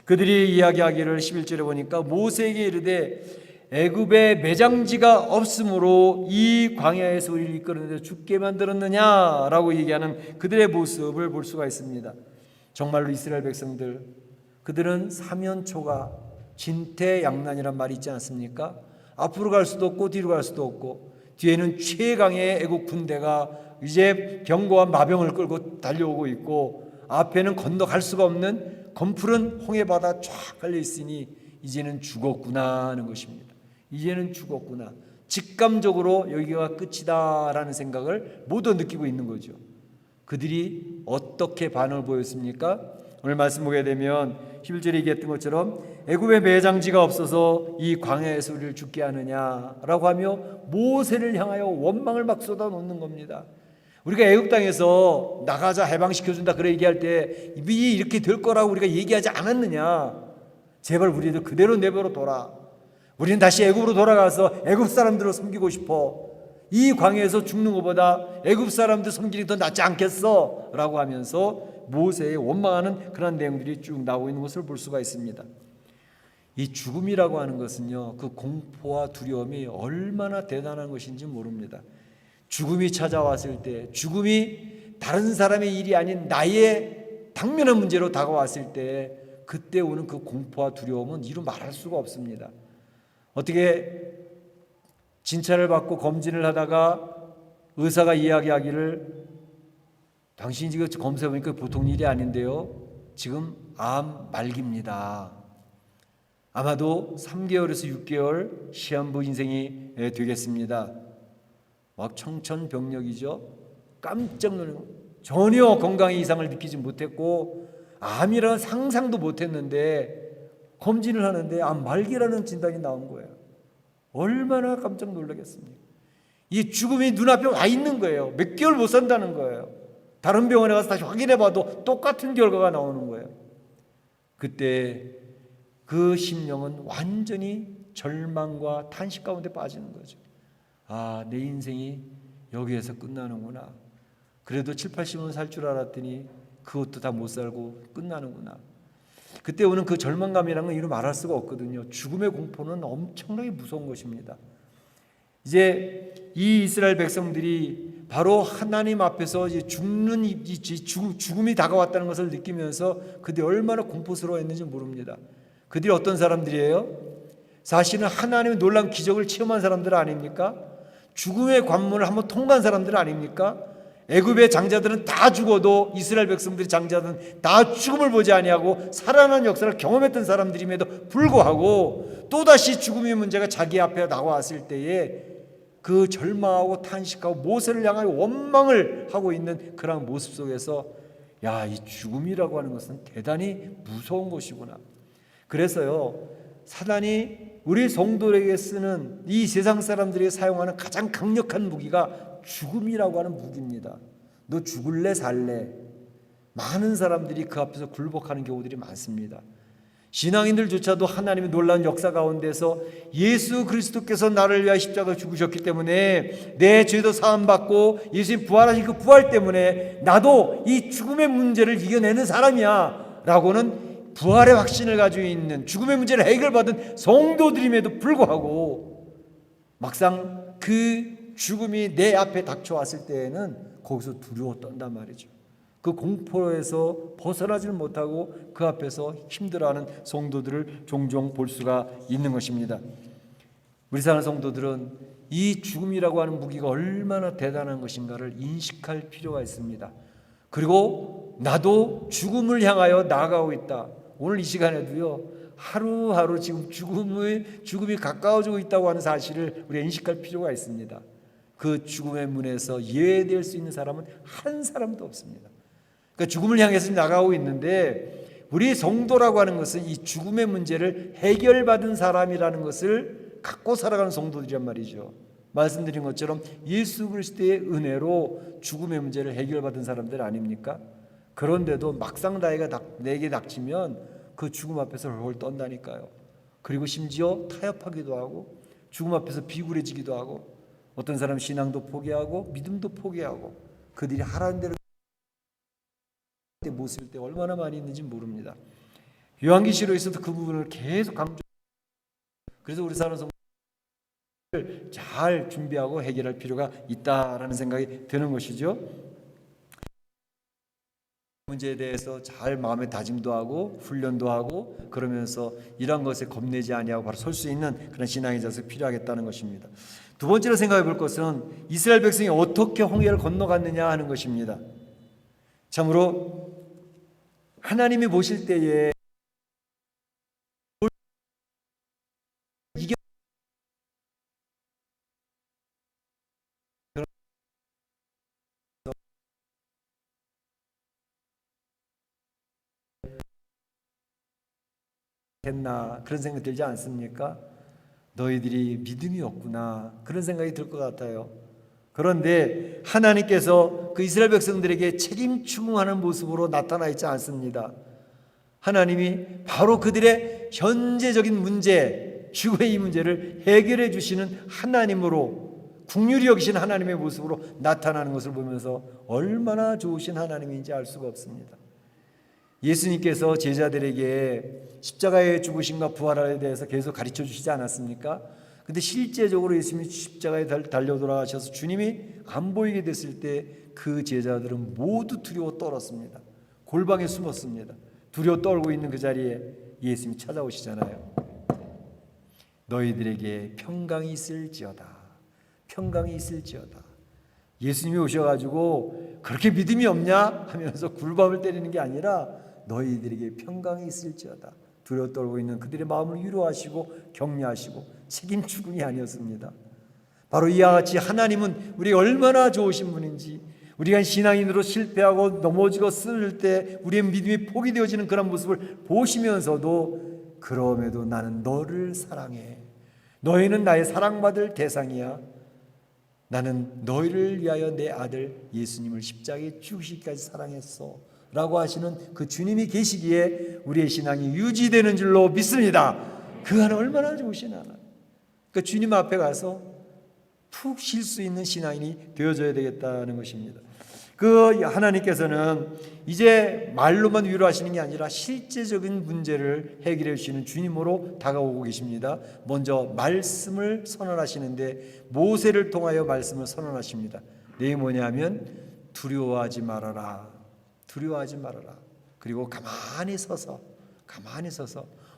그들이 이야기하기를 11절에 보니까 모세에게 이르되 애굽에 매장지가 없으므로 이 광야에서 우리를 이끌어내서 죽게 만들었느냐라고 얘기하는 그들의 모습을 볼 수가 있습니다. 정말로 이스라엘 백성들 그들은 사면초가 진퇴양난이란 말이 있지 않습니까? 앞으로 갈 수도 없고 뒤로 갈 수도 없고 뒤에는 최강의 애국 군대가 이제 병거와 마병을 끌고 달려오고 있고 앞에는 건너갈 수가 없는 검푸른 홍해바다 쫙 깔려 있으니 이제는 죽었구나 하는 것입니다. 이제는 죽었구나. 직감적으로 여기가 끝이다라는 생각을 모두 느끼고 있는 거죠. 그들이 어떻게 반응을 보였습니까? 오늘 말씀 보게 되면 11절에 얘기했던 것처럼 애굽에 매장지가 없어서 이 광야에서 우리를 죽게 하느냐라고 하며 모세를 향하여 원망을 막 쏟아놓는 겁니다. 우리가 애굽 땅에서 나가자 해방시켜준다 그래 얘기할 때 이렇게 될 거라고 우리가 얘기하지 않았느냐. 제발 우리들 그대로 내버려 둬라. 우리는 다시 애굽으로 돌아가서 애굽 사람들을 섬기고 싶어. 이 광야에서 죽는 것보다 애굽 사람들 섬기는 게 더 낫지 않겠어? 라고 하면서 모세의 원망하는 그런 내용들이 쭉 나오고 있는 것을 볼 수가 있습니다. 이 죽음이라고 하는 것은요, 그 공포와 두려움이 얼마나 대단한 것인지 모릅니다. 죽음이 찾아왔을 때, 죽음이 다른 사람의 일이 아닌 나의 당면한 문제로 다가왔을 때 그때 오는 그 공포와 두려움은 이루 말할 수가 없습니다. 어떻게 진찰을 받고 검진을 하다가 의사가 이야기하기를 당신이 지금 검사해보니까 보통 일이 아닌데요, 지금 암 말기입니다. 아마도 3개월에서 6개월 시한부 인생이 되겠습니다. 막 청천벽력이죠. 깜짝 놀라는, 전혀 건강의 이상을 느끼지 못했고 암이라는 상상도 못했는데 검진을 하는데 암 말기라는 진단이 나온 거예요. 얼마나 깜짝 놀라겠습니까? 이 죽음이 눈앞에 와 있는 거예요. 몇 개월 못 산다는 거예요. 다른 병원에 가서 다시 확인해봐도 똑같은 결과가 나오는 거예요. 그때 그 심령은 완전히 절망과 탄식 가운데 빠지는 거죠. 아, 내 인생이 여기에서 끝나는구나. 그래도 7, 80은 살 줄 알았더니 그것도 다 못 살고 끝나는구나. 그때 오는 그 절망감이라는 건 이루 말할 수가 없거든요. 죽음의 공포는 엄청나게 무서운 것입니다. 이제 이 이스라엘 백성들이 바로 하나님 앞에서 죽음이 다가왔다는 것을 느끼면서 그들이 얼마나 공포스러워했는지 모릅니다. 그들이 어떤 사람들이에요? 사실은 하나님의 놀라운 기적을 체험한 사람들 아닙니까? 죽음의 관문을 한번 통과한 사람들 아닙니까? 애굽의 장자들은 다 죽어도 이스라엘 백성들의 장자들은 다 죽음을 보지 아니하고 살아난 역사를 경험했던 사람들임에도 불구하고 또다시 죽음의 문제가 자기 앞에 나왔을 때에 그 절망하고 탄식하고 모세를 향하여 원망을 하고 있는 그런 모습 속에서 야, 이 죽음이라고 하는 것은 대단히 무서운 것이구나. 그래서요, 사단이 우리 성도에게 쓰는 이 세상 사람들이 사용하는 가장 강력한 무기가 죽음이라고 하는 무기입니다. 너 죽을래 살래? 많은 사람들이 그 앞에서 굴복하는 경우들이 많습니다. 신앙인들조차도 하나님의 놀라운 역사 가운데서 예수 그리스도께서 나를 위하여 십자가에 죽으셨기 때문에 내 죄도 사함받고 예수님 부활하신 그 부활 때문에 나도 이 죽음의 문제를 이겨내는 사람이야 라고는 부활의 확신을 가지고 있는, 죽음의 문제를 해결받은 성도들임에도 불구하고 막상 그 죽음이 내 앞에 닥쳐왔을 때에는 거기서 두려워 떤단 말이죠. 그 공포에서 벗어나질 못하고 그 앞에서 힘들어하는 성도들을 종종 볼 수가 있는 것입니다. 우리 사랑하는 성도들은 이 죽음이라고 하는 무기가 얼마나 대단한 것인가를 인식할 필요가 있습니다. 그리고 나도 죽음을 향하여 나아가고 있다. 오늘 이 시간에도요, 하루하루 지금 죽음이 가까워지고 있다고 하는 사실을 우리가 인식할 필요가 있습니다. 그 죽음의 문에서 예외될 수 있는 사람은 한 사람도 없습니다. 그러니까 죽음을 향해서 나가고 있는데, 우리 성도라고 하는 것은 이 죽음의 문제를 해결받은 사람이라는 것을 갖고 살아가는 성도들이란 말이죠. 말씀드린 것처럼 예수 그리스도의 은혜로 죽음의 문제를 해결받은 사람들 아닙니까? 그런데도 막상 내게 닥치면 그 죽음 앞에서 홀 떤다니까요. 그리고 심지어 타협하기도 하고 죽음 앞에서 비굴해지기도 하고, 어떤 사람 신앙도 포기하고 믿음도 포기하고, 그들이 하라는 대로 모습일 때 얼마나 많이 있는지 모릅니다. 요한계시록에서도 그 부분을 계속 강조. 그래서 우리 사는 성도를 잘 준비하고 해결할 필요가 있다라는 생각이 드는 것이죠. 문제에 대해서 잘 마음의 다짐도 하고 훈련도 하고, 그러면서 이런 것에 겁내지 아니하고 바로 설 수 있는 그런 신앙의 자세가 필요하겠다는 것입니다. 두 번째로 생각해 볼 것은 이스라엘 백성이 어떻게 홍해를 건너갔느냐 하는 것입니다. 참으로 하나님이 보실 때에 했나 그런 생각이 들지 않습니까? 너희들이 믿음이 없구나 그런 생각이 들 것 같아요. 그런데 하나님께서 그 이스라엘 백성들에게 책임 추궁하는 모습으로 나타나 있지 않습니다. 하나님이 바로 그들의 현재적인 문제, 죽음의 이 문제를 해결해 주시는 하나님으로, 긍휼히 여기신 하나님의 모습으로 나타나는 것을 보면서 얼마나 좋으신 하나님인지 알 수가 없습니다. 예수님께서 제자들에게 십자가의 죽으심과 부활에 대해서 계속 가르쳐 주시지 않았습니까? 근데 실제적으로 예수님이 십자가에 달려 돌아가셔서 주님이 안 보이게 됐을 때 그 제자들은 모두 두려워 떨었습니다. 골방에 숨었습니다. 두려워 떨고 있는 그 자리에 예수님이 찾아오시잖아요. 너희들에게 평강이 있을지어다. 평강이 있을지어다. 예수님이 오셔가지고 그렇게 믿음이 없냐 하면서 굴밤을 때리는 게 아니라 너희들에게 평강이 있을지어다. 두려워 떨고 있는 그들의 마음을 위로하시고 격려하시고 책임 추궁이 아니었습니다. 바로 이와 같이 하나님은 우리가 얼마나 좋으신 분인지, 우리가 신앙인으로 실패하고 넘어지고 쓰러질 때 우리의 믿음이 포기되어지는 그런 모습을 보시면서도 그럼에도 나는 너를 사랑해. 너희는 나의 사랑받을 대상이야. 나는 너희를 위하여 내 아들 예수님을 십자가에 죽으시기까지 사랑했어 라고 하시는 그 주님이 계시기에 우리의 신앙이 유지되는 줄로 믿습니다. 그 하나님 얼마나 좋으신 하나님. 그러니까 주님 앞에 가서 푹 쉴 수 있는 신앙인이 되어져야 되겠다는 것입니다. 그 하나님께서는 이제 말로만 위로하시는 게 아니라 실제적인 문제를 해결해 주시는 주님으로 다가오고 계십니다. 먼저 말씀을 선언하시는데 모세를 통하여 말씀을 선언하십니다. 내용이 뭐냐면 두려워하지 말아라. 두려워하지 말아라. 그리고 가만히 서서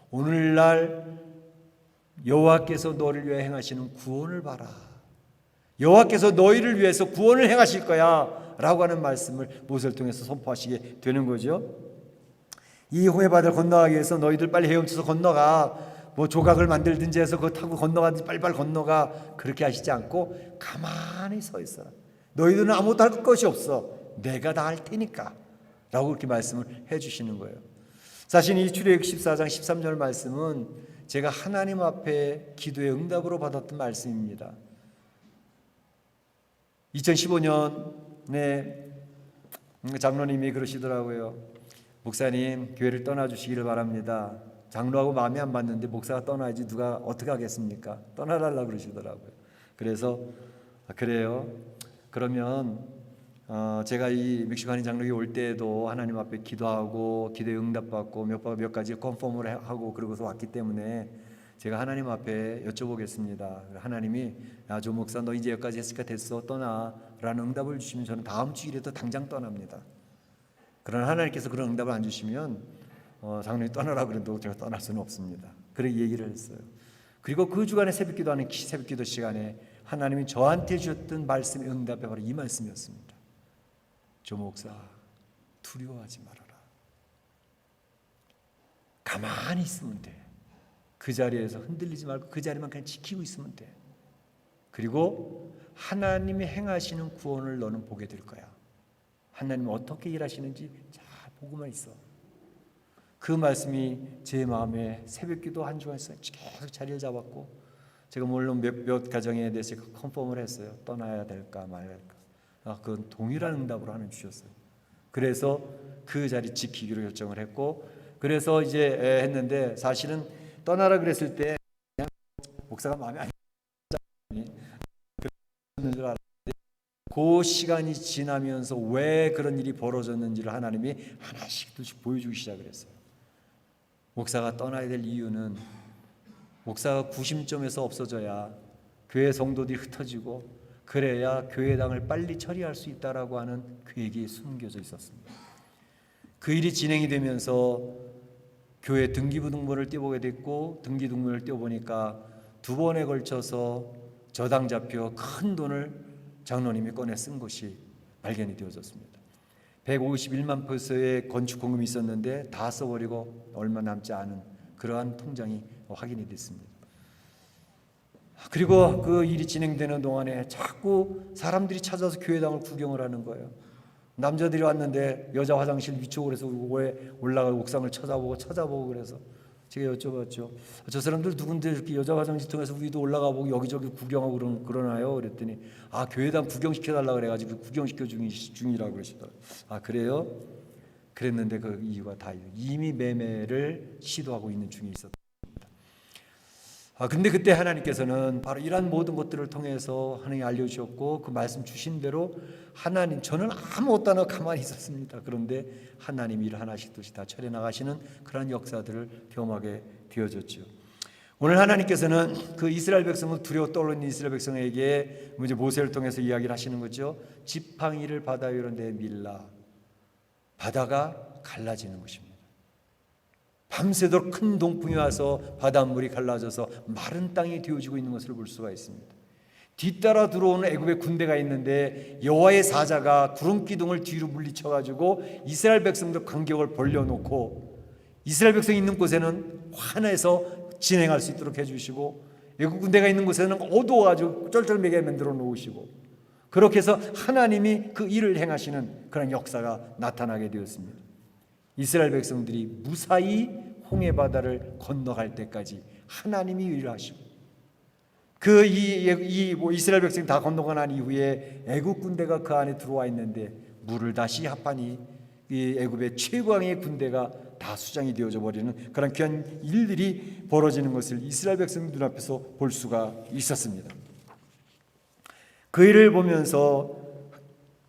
오늘날 여호와께서 너를 위해 행하시는 구원을 봐라. 여호와께서 너희를 위해서 구원을 행하실 거야 라고 하는 말씀을 모세를 통해서 선포하시게 되는 거죠. 이 홍해바다를 건너가기 위해서 너희들 빨리 헤엄쳐서 건너가, 뭐 조각을 만들든지 해서 그거 타고 건너가든지 빨리빨리 건너가, 그렇게 하시지 않고 가만히 서 있어. 너희들은 아무것도 할 것이 없어. 내가 다 할 테니까 라고 그렇게 말씀을 해 주시는 거예요. 사실 이 출애굽 14장 13절 말씀은 제가 하나님 앞에 기도의 응답으로 받았던 말씀입니다. 2015년에 장로님이 그러시더라고요. 목사님, 교회를 떠나주시기를 바랍니다. 장로하고 마음에 안 받는데 목사가 떠나야지 누가 어떻게 하겠습니까? 떠나달라고 그러시더라고요. 그래서 그래요. 그러면 제가 이 멕시코한인 장로교 올 때에도 하나님 앞에 기도하고 기도에 응답받고 몇 가지 컨펌을 하고 그러고서 왔기 때문에 제가 하나님 앞에 여쭤보겠습니다. 하나님이 야, 조 목사 너 이제 여기까지 했으니까 됐어 떠나 라는 응답을 주시면 저는 다음 주일에도 당장 떠납니다. 그러나 하나님께서 그런 응답을 안 주시면 장로님 떠나라 그래도 제가 떠날 수는 없습니다. 그렇게 얘기를 했어요. 그리고 그 주간에 새벽기도하는 새벽기도 시간에 하나님이 저한테 주셨던 말씀의 응답이 바로 이 말씀이었습니다. 조 목사 두려워하지 말아라. 가만히 있으면 돼. 그 자리에서 흔들리지 말고 그 자리만 그냥 지키고 있으면 돼. 그리고 하나님이 행하시는 구원을 너는 보게 될 거야. 하나님은 어떻게 일하시는지 잘 보고만 있어. 그 말씀이 제 마음에 새벽기도 한 주간 계속 자리를 잡았고 제가 물론 몇 가정에 대해서 컨펌을 했어요. 떠나야 될까 말아야 될까. 그건 동일한 응답으로 하나님 주셨어요. 그래서 그 자리 지키기로 결정을 했고 그래서 이제 했는데 사실은 떠나라 그랬을 때 그냥 목사가 마음에 안 드는 줄 알았는데 그 시간이 지나면서 왜 그런 일이 벌어졌는지를 하나님이 하나씩 보여주기 시작을 했어요. 목사가 떠나야 될 이유는 목사가 구심점에서 없어져야 교회 성도들이 흩어지고 그래야 교회당을 빨리 처리할 수 있다라고 하는 계획이 숨겨져 있었습니다. 그 일이 진행이 되면서 교회 등기부등본을 떼보게 됐고 등기등본을 떼어보니까 2번에 걸쳐서 저당 잡혀 큰 돈을 장로님이 꺼내 쓴 것이 발견이 되어졌습니다. 151만 페소의 건축 공금이 있었는데 다 써버리고 얼마 남지 않은 그러한 통장이 확인이 됐습니다. 그리고 그 일이 진행되는 동안에 자꾸 사람들이 찾아서 교회당을 구경을 하는 거예요. 남자들이 왔는데 여자 화장실 위쪽으로 해서 왜 올라가고 옥상을 찾아보고 그래서 제가 여쭤봤죠. 저 사람들 누군데 이렇게 여자 화장실 통해서 위도 올라가 보고 여기저기 구경하고 그러나요? 그랬더니 교회당 구경시켜달라 그래가지고 구경시켜 중이라고 그러시더라고요. 그래요? 그랬는데 그 이유가 다 이미 매매를 시도하고 있는 중에 있었다. 근데 그때 하나님께서는 바로 이러한 모든 것들을 통해서 하나님이 알려주셨고 그 말씀 주신 대로 하나님 저는 아무것도 안 하고 가만히 있었습니다. 그런데 하나님이 일 하나씩 다 처리해 나가시는 그런 역사들을 경험하게 되어졌죠. 오늘 하나님께서는 그 이스라엘 백성을 두려워 떨는 이스라엘 백성에게 이제 모세를 통해서 이야기를 하시는 거죠. 지팡이를 바다 위로 내밀라. 바다가 갈라지는 것입니다. 밤새도록 큰 동풍이 와서 바닷물이 갈라져서 마른 땅이 되어지고 있는 것을 볼 수가 있습니다. 뒤따라 들어오는 애굽의 군대가 있는데 여호와의 사자가 구름 기둥을 뒤로 물리쳐가지고 이스라엘 백성들 간격을 벌려놓고 이스라엘 백성이 있는 곳에는 환해서 진행할 수 있도록 해주시고 애굽 군대가 있는 곳에는 어두워가지고 쩔쩔매게 만들어 놓으시고 그렇게 해서 하나님이 그 일을 행하시는 그런 역사가 나타나게 되었습니다. 이스라엘 백성들이 무사히 홍해 바다를 건너갈 때까지 하나님이 일을 하시고 이스라엘 백성이 다 건너고 난 이후에 애굽 군대가 그 안에 들어와 있는데 물을 다시 합하니 이 애굽의 최고왕의 군대가 다 수장이 되어져 버리는 그런 귀한 일들이 벌어지는 것을 이스라엘 백성 눈앞에서 볼 수가 있었습니다. 그 일을 보면서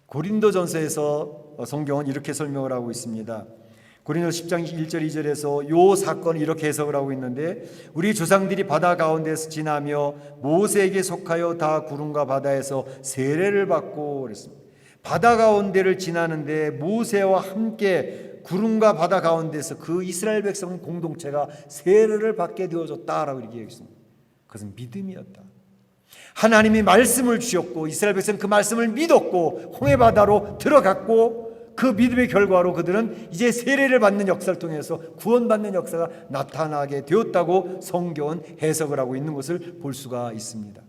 고린도전서에서 성경은 이렇게 설명을 하고 있습니다. 고린도서 10장 1절 2절에서 요 사건을 이렇게 해석을 하고 있는데 우리 조상들이 바다 가운데서 지나며 모세에게 속하여 다 구름과 바다에서 세례를 받고 그랬습니다. 바다 가운데를 지나는데 모세와 함께 구름과 바다 가운데서 그 이스라엘 백성 공동체가 세례를 받게 되어졌다라고 이렇게 얘기했습니다. 그것은 믿음이었다. 하나님이 말씀을 주셨고 이스라엘 백성은 그 말씀을 믿었고 홍해 바다로 들어갔고 그 믿음의 결과로 그들은 이제 세례를 받는 역사를 통해서 구원받는 역사가 나타나게 되었다고 성경은 해석을 하고 있는 것을 볼 수가 있습니다.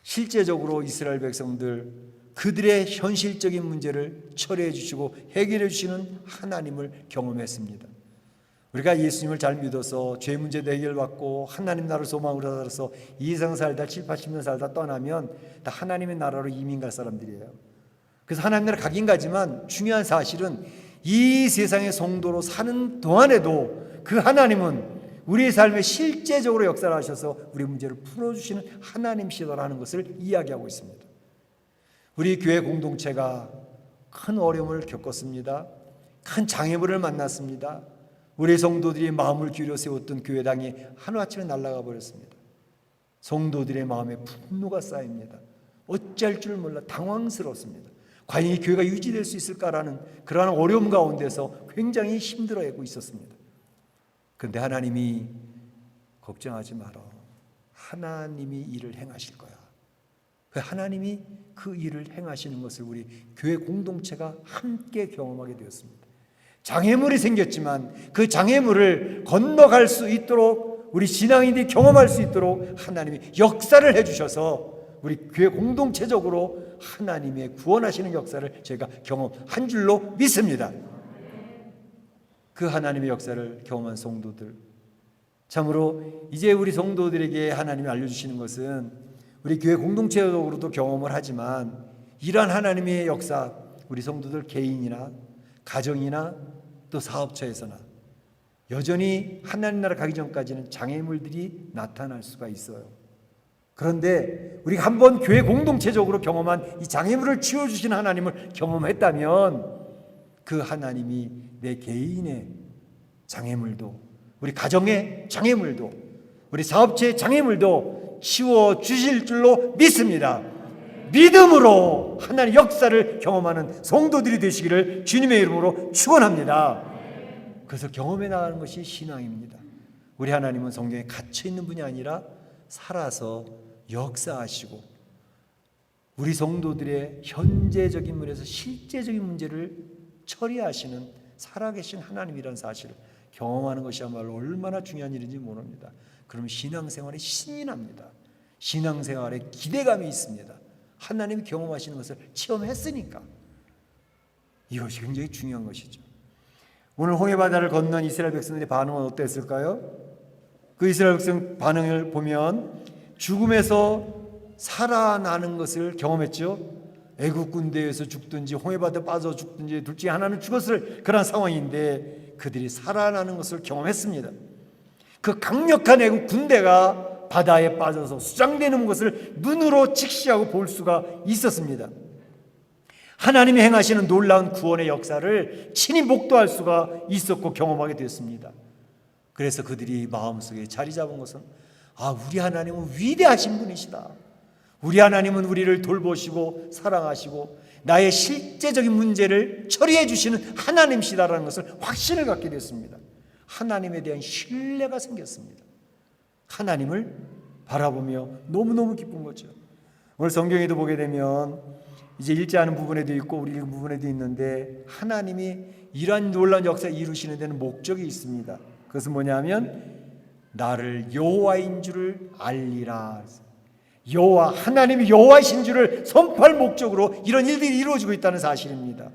실제적으로 이스라엘 백성들 그들의 현실적인 문제를 처리해 주시고 해결해 주시는 하나님을 경험했습니다. 우리가 예수님을 잘 믿어서 죄 문제도 해결받고 하나님 나라를 소망으로 살아서 이 세상 살다 7, 80년 살다 떠나면 다 하나님의 나라로 이민 갈 사람들이에요. 그래서 하나님 나라 가긴 가지만 중요한 사실은 이 세상의 성도로 사는 동안에도 그 하나님은 우리의 삶에 실제적으로 역사를 하셔서 우리 문제를 풀어주시는 하나님이시다라는 것을 이야기하고 있습니다. 우리 교회 공동체가 큰 어려움을 겪었습니다. 큰 장애물을 만났습니다. 우리 성도들이 마음을 기울여 세웠던 교회당이 하루아침에 날아가 버렸습니다. 성도들의 마음에 분노가 쌓입니다. 어찌할 줄 몰라 당황스럽습니다. 과연 이 교회가 유지될 수 있을까라는 그러한 어려움 가운데서 굉장히 힘들어하고 있었습니다. 그런데 하나님이 걱정하지 마라. 하나님이 일을 행하실 거야. 그 하나님이 그 일을 행하시는 것을 우리 교회 공동체가 함께 경험하게 되었습니다. 장애물이 생겼지만 그 장애물을 건너갈 수 있도록 우리 신앙인들이 경험할 수 있도록 하나님이 역사를 해주셔서 우리 교회 공동체적으로 하나님의 구원하시는 역사를 제가 경험한 줄로 믿습니다. 그 하나님의 역사를 경험한 성도들, 참으로 이제 우리 성도들에게 하나님이 알려주시는 것은 우리 교회 공동체적으로도 경험을 하지만 이러한 하나님의 역사, 우리 성도들 개인이나 가정이나 또 사업처에서나 여전히 하나님 나라 가기 전까지는 장애물들이 나타날 수가 있어요. 그런데 우리가 한번 교회 공동체적으로 경험한 이 장애물을 치워주신 하나님을 경험했다면 그 하나님이 내 개인의 장애물도, 우리 가정의 장애물도, 우리 사업체의 장애물도 치워주실 줄로 믿습니다. 믿음으로 하나님의 역사를 경험하는 성도들이 되시기를 주님의 이름으로 축원합니다. 그래서 경험해 나가는 것이 신앙입니다. 우리 하나님은 성경에 갇혀있는 분이 아니라 살아서 역사하시고 우리 성도들의 현재적인 문제에서 실제적인 문제를 처리하시는 살아계신 하나님이라는 사실을 경험하는 것이야말로 얼마나 중요한 일인지 모릅니다. 그러면 신앙생활에 신이 납니다. 신앙생활에 기대감이 있습니다. 하나님이 경험하시는 것을 체험했으니까. 이것이 굉장히 중요한 것이죠. 오늘 홍해바다를 건넌 이스라엘 백성들의 반응은 어땠을까요? 그 이스라엘 백성 반응을 보면 죽음에서 살아나는 것을 경험했죠. 애국 군대에서 죽든지 홍해바다에 빠져 죽든지 둘 중에 하나는 죽었을 그런 상황인데 그들이 살아나는 것을 경험했습니다. 그 강력한 애국 군대가 바다에 빠져서 수장되는 것을 눈으로 직시하고 볼 수가 있었습니다. 하나님이 행하시는 놀라운 구원의 역사를 친히 목도할 수가 있었고 경험하게 되었습니다. 그래서 그들이 마음속에 자리 잡은 것은 우리 하나님은 위대하신 분이시다. 우리 하나님은 우리를 돌보시고 사랑하시고 나의 실제적인 문제를 처리해 주시는 하나님이시다라는 것을 확신을 갖게 됐습니다. 하나님에 대한 신뢰가 생겼습니다. 하나님을 바라보며 너무너무 기쁜 거죠. 오늘 성경에도 보게 되면 이제 읽지 않은 부분에도 있고 우리 읽은 부분에도 있는데 하나님이 이러한 놀라운 역사를 이루시는 데는 목적이 있습니다. 그것은 뭐냐면 나를 여호와인 줄을 알리라. 여호와, 하나님이 여호와이신 줄을 선포할 목적으로 이런 일들이 이루어지고 있다는 사실입니다.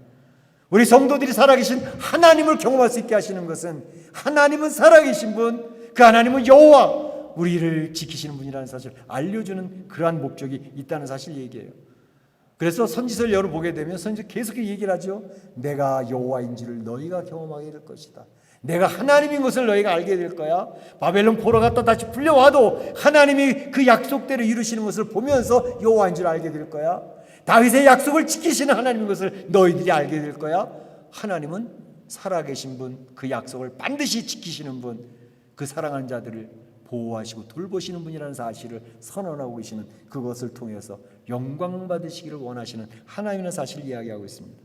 우리 성도들이 살아계신 하나님을 경험할 수 있게 하시는 것은 하나님은 살아계신 분, 그 하나님은 여호와, 우리를 지키시는 분이라는 사실을 알려주는 그러한 목적이 있다는 사실 얘기해요. 그래서 선지서를 열어보게 되면 선지서 계속 얘기를 하죠. 내가 여호와인 줄을 너희가 경험하게 될 것이다. 내가 하나님인 것을 너희가 알게 될 거야. 바벨론 포로 갔다 다시 풀려와도 하나님이 그 약속대로 이루시는 것을 보면서 여호와인 줄 알게 될 거야. 다윗의 약속을 지키시는 하나님인 것을 너희들이 알게 될 거야. 하나님은 살아계신 분, 그 약속을 반드시 지키시는 분, 그 사랑하는 자들을 보호하시고 돌보시는 분이라는 사실을 선언하고 계시는 그것을 통해서 영광 받으시기를 원하시는 하나님의 사실을 이야기하고 있습니다.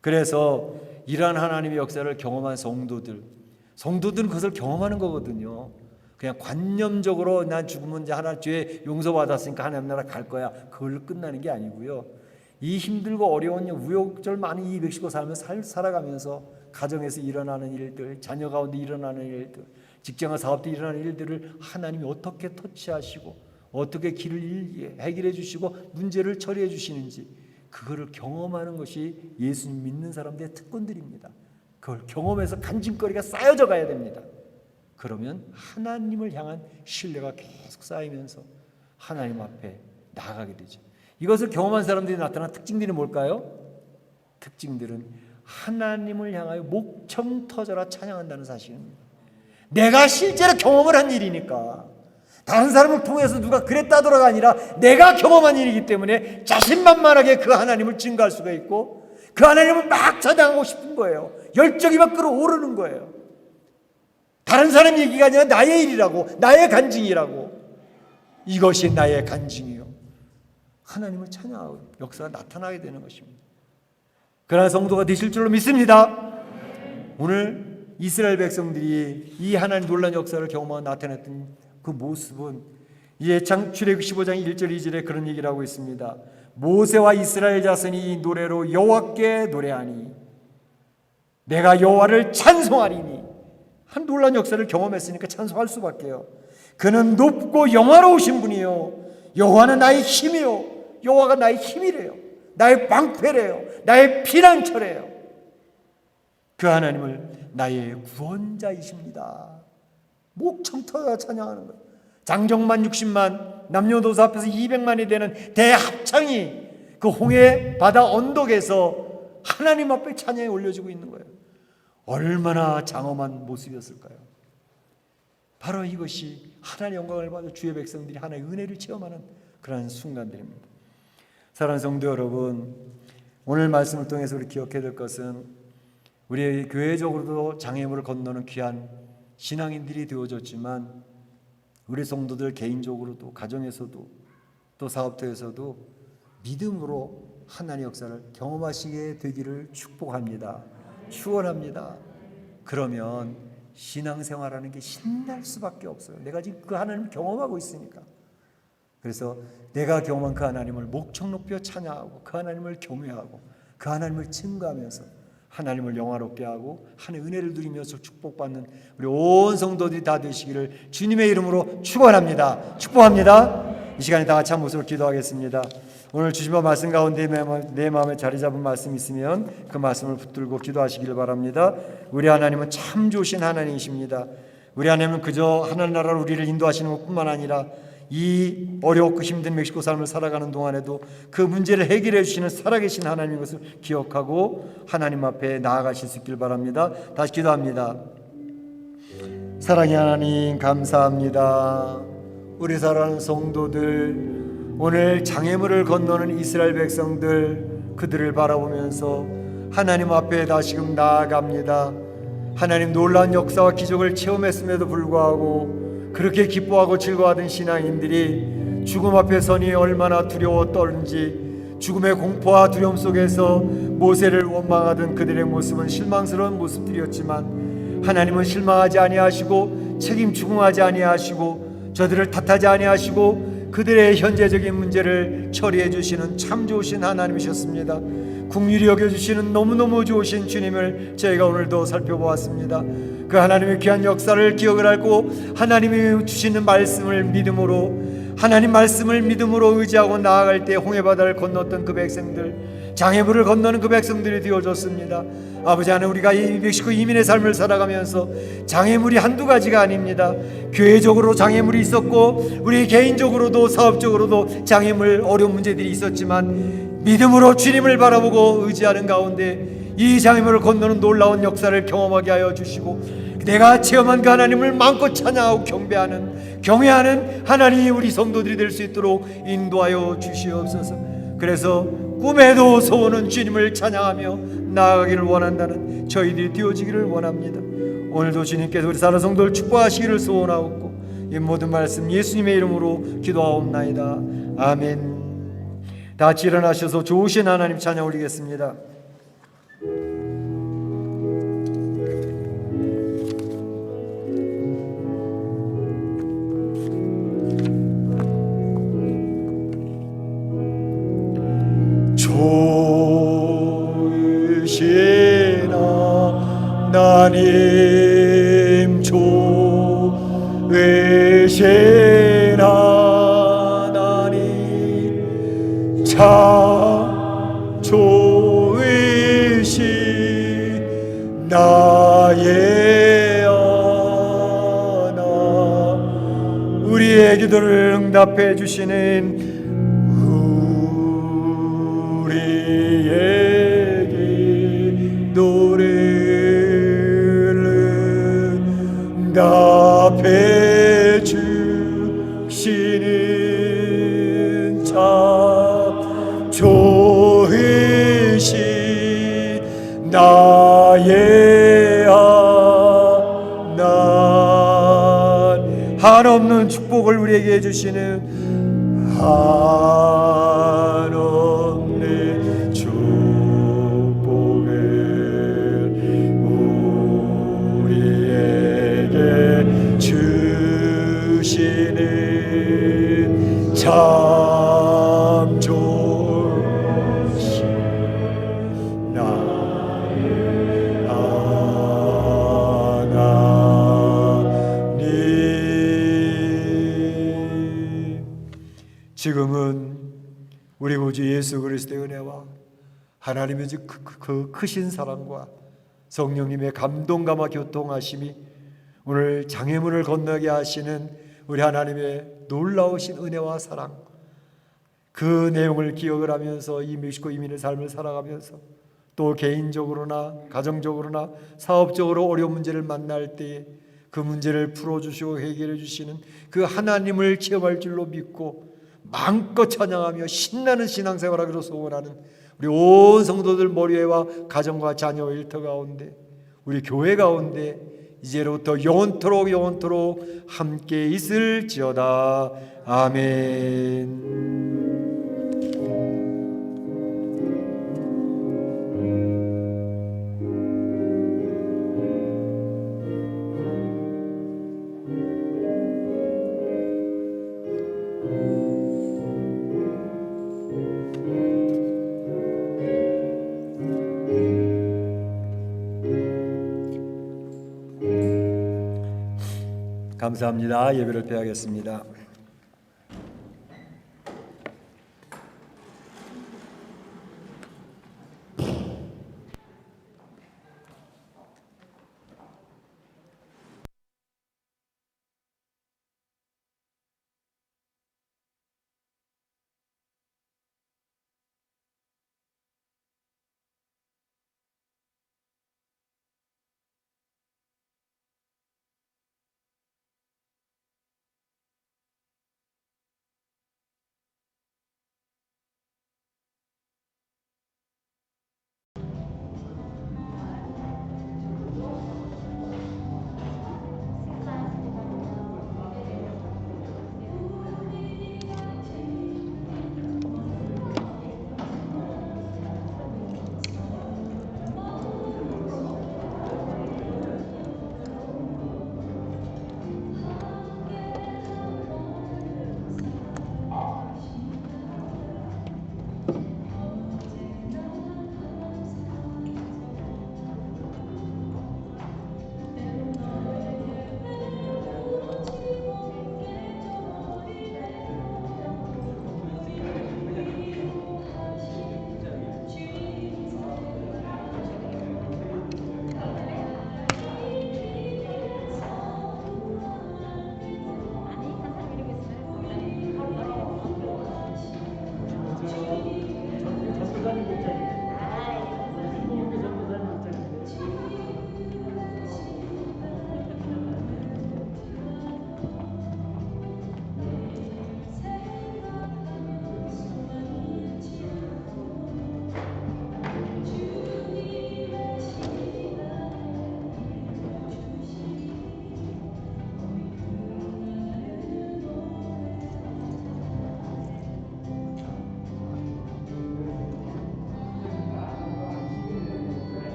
그래서 이러한 하나님의 역사를 경험한 성도들은 그것을 경험하는 거거든요. 그냥 관념적으로 난 죽으면 이제 하나 죄 용서받았으니까 하나님 나라 갈 거야. 그걸로 끝나는 게 아니고요. 이 힘들고 어려운 우여곡절 많은 이 멕시코 살아가면서 가정에서 일어나는 일들, 자녀 가운데 일어나는 일들, 직장과 사업 때 일어나는 일들을 하나님이 어떻게 터치하시고 어떻게 길을 해결해 주시고 문제를 처리해 주시는지 그거를 경험하는 것이 예수님 믿는 사람들의 특권들입니다. 그걸 경험해서 간증거리가 쌓여져 가야 됩니다. 그러면 하나님을 향한 신뢰가 계속 쌓이면서 하나님 앞에 나아가게 되죠. 이것을 경험한 사람들이 나타난 특징들이 뭘까요? 특징들은 하나님을 향하여 목청 터져라 찬양한다는 사실입니다. 내가 실제로 경험을 한 일이니까, 다른 사람을 통해서 누가 그랬다더라가 아니라 내가 경험한 일이기 때문에 자신만만하게 그 하나님을 증거할 수가 있고, 그 하나님을 막 찬양하고 싶은 거예요. 열정이 막 끌어오르는 거예요. 다른 사람 얘기가 아니라 나의 일이라고, 나의 간증이라고. 이것이 나의 간증이요, 하나님을 찬양하고 역사가 나타나게 되는 것입니다. 그러한 성도가 되실 줄로 믿습니다. 오늘 이스라엘 백성들이 이 하나님 놀라운 역사를 경험하고 나타냈던 그 모습은 이에 출애굽 15장 1절 2절에 그런 얘기를 하고 있습니다. 모세와 이스라엘 자손이 이 노래로 여호와께 노래하니 내가 여호와를 찬송하리니. 한 놀라운 역사를 경험했으니까 찬송할 수밖에요. 그는 높고 영화로우신 분이요, 여호와는 나의 힘이요, 여호와가 나의 힘이래요, 나의 방패래요, 나의 피난처래요. 그 하나님을 나의 구원자이십니다. 목청 터져 찬양하는 거예요. 장정만 60만, 남녀노소 앞에서 200만이 되는 대합창이 그 홍해 바다 언덕에서 하나님 앞에 찬양이 올려지고 있는 거예요. 얼마나 장엄한 모습이었을까요? 바로 이것이 하나님의 영광을 받아 주의 백성들이 하나님의 은혜를 체험하는 그런 순간들입니다. 사랑하는 성도 여러분, 오늘 말씀을 통해서 우리 기억해야 될 것은 우리 교회적으로도 장애물을 건너는 귀한 신앙인들이 되어졌지만 우리 성도들 개인적으로도, 가정에서도, 또 사업터에서도 믿음으로 하나님의 역사를 경험하시게 되기를 축복합니다. 축원합니다. 그러면 신앙생활하는 게 신날 수밖에 없어요. 내가 지금 그 하나님을 경험하고 있으니까. 그래서 내가 경험한 그 하나님을 목청 높여 찬양하고, 그 하나님을 경외하고, 그 하나님을 증거하면서 하나님을 영화롭게 하고 하나님의 은혜를 누리면서 축복받는 우리 온 성도들이 다 되시기를 주님의 이름으로 축원합니다. 축복합니다. 이 시간에 다 같이 한 모습으로 기도하겠습니다. 오늘 주신 말씀 가운데 내 마음에 자리 잡은 말씀 있으면 그 말씀을 붙들고 기도하시길 바랍니다. 우리 하나님은 참 좋으신 하나님이십니다. 우리 하나님은 그저 하나님 나라로 우리를 인도하시는 것뿐만 아니라 이 어렵고 힘든 멕시코 삶을 살아가는 동안에도 그 문제를 해결해 주시는 살아계신 하나님인 것을 기억하고 하나님 앞에 나아가실 수 있길 바랍니다. 다시 기도합니다. 사랑의 하나님, 감사합니다. 우리 사랑하는 성도들, 오늘 장애물을 건너는 이스라엘 백성들, 그들을 바라보면서 하나님 앞에 다시금 나아갑니다. 하나님 놀라운 역사와 기적을 체험했음에도 불구하고 그렇게 기뻐하고 즐거워하던 신앙인들이 죽음 앞에 서니 얼마나 두려워 떨는지, 죽음의 공포와 두려움 속에서 모세를 원망하던 그들의 모습은 실망스러운 모습들이었지만 하나님은 실망하지 아니하시고 책임 추궁하지 아니하시고 저들을 탓하지 아니하시고 그들의 현재적인 문제를 처리해 주시는 참 좋으신 하나님이셨습니다. 긍휼히 여겨주시는 너무너무 좋으신 주님을 저희가 오늘도 살펴보았습니다. 그 하나님의 귀한 역사를 기억을 하고 하나님이 주시는 말씀을 믿음으로, 하나님 말씀을 믿음으로 의지하고 나아갈 때 홍해바다를 건넜던 그 백성들, 장애물을 건너는 그 백성들이 되어졌습니다. 아버지 하나님, 우리가 이 멕시코 이민의 삶을 살아가면서 장애물이 한두 가지가 아닙니다. 교회적으로 장애물이 있었고 우리 개인적으로도 사업적으로도 장애물, 어려운 문제들이 있었지만 믿음으로 주님을 바라보고 의지하는 가운데 이 장애물을 건너는 놀라운 역사를 경험하게 하여 주시고 내가 체험한 그 하나님을 마음껏 찬양하고 경외하는 하나님이 우리 성도들이 될 수 있도록 인도하여 주시옵소서. 그래서 꿈에도 소원은 주님을 찬양하며 나아가기를 원한다는 저희들이 되어지기를 원합니다. 오늘도 주님께서 우리 사랑 성도를 축복하시기를 소원하옵고 이 모든 말씀 예수님의 이름으로 기도하옵나이다. 아멘. 다 같이 일어나셔서 좋으신 하나님 찬양 올리겠습니다. 좋으신 하나님, 좋으신 하나님, 참 좋으신 나의 응답해 주시는 우리에게 노래를 응답해 주시는 참 좋으신 나의 하나님, 한없는 축복을 우리에게 해주시는 한없는 축복을 우리에게 주시는 참 좋으신 나의 하나님. 지금은 우리 구주 예수 그리스도의 은혜와 하나님의 그 크신 사랑과 성령님의 감동감화 교통하심이 오늘 장애물을 건너게 하시는 우리 하나님의 놀라우신 은혜와 사랑, 그 내용을 기억을 하면서 이 멕시코 이민의 삶을 살아가면서 또 개인적으로나 가정적으로나 사업적으로 어려운 문제를 만날 때에 그 문제를 풀어주시고 해결해 주시는 그 하나님을 체험할 줄로 믿고 마음껏 찬양하며 신나는 신앙생활하기로 소원하는 우리 온 성도들 머리에와 가정과 자녀 일터 가운데 우리 교회 가운데 이제로부터 영원토록 함께 있을지어다. 아멘. 감사합니다. 예배를 폐하겠습니다.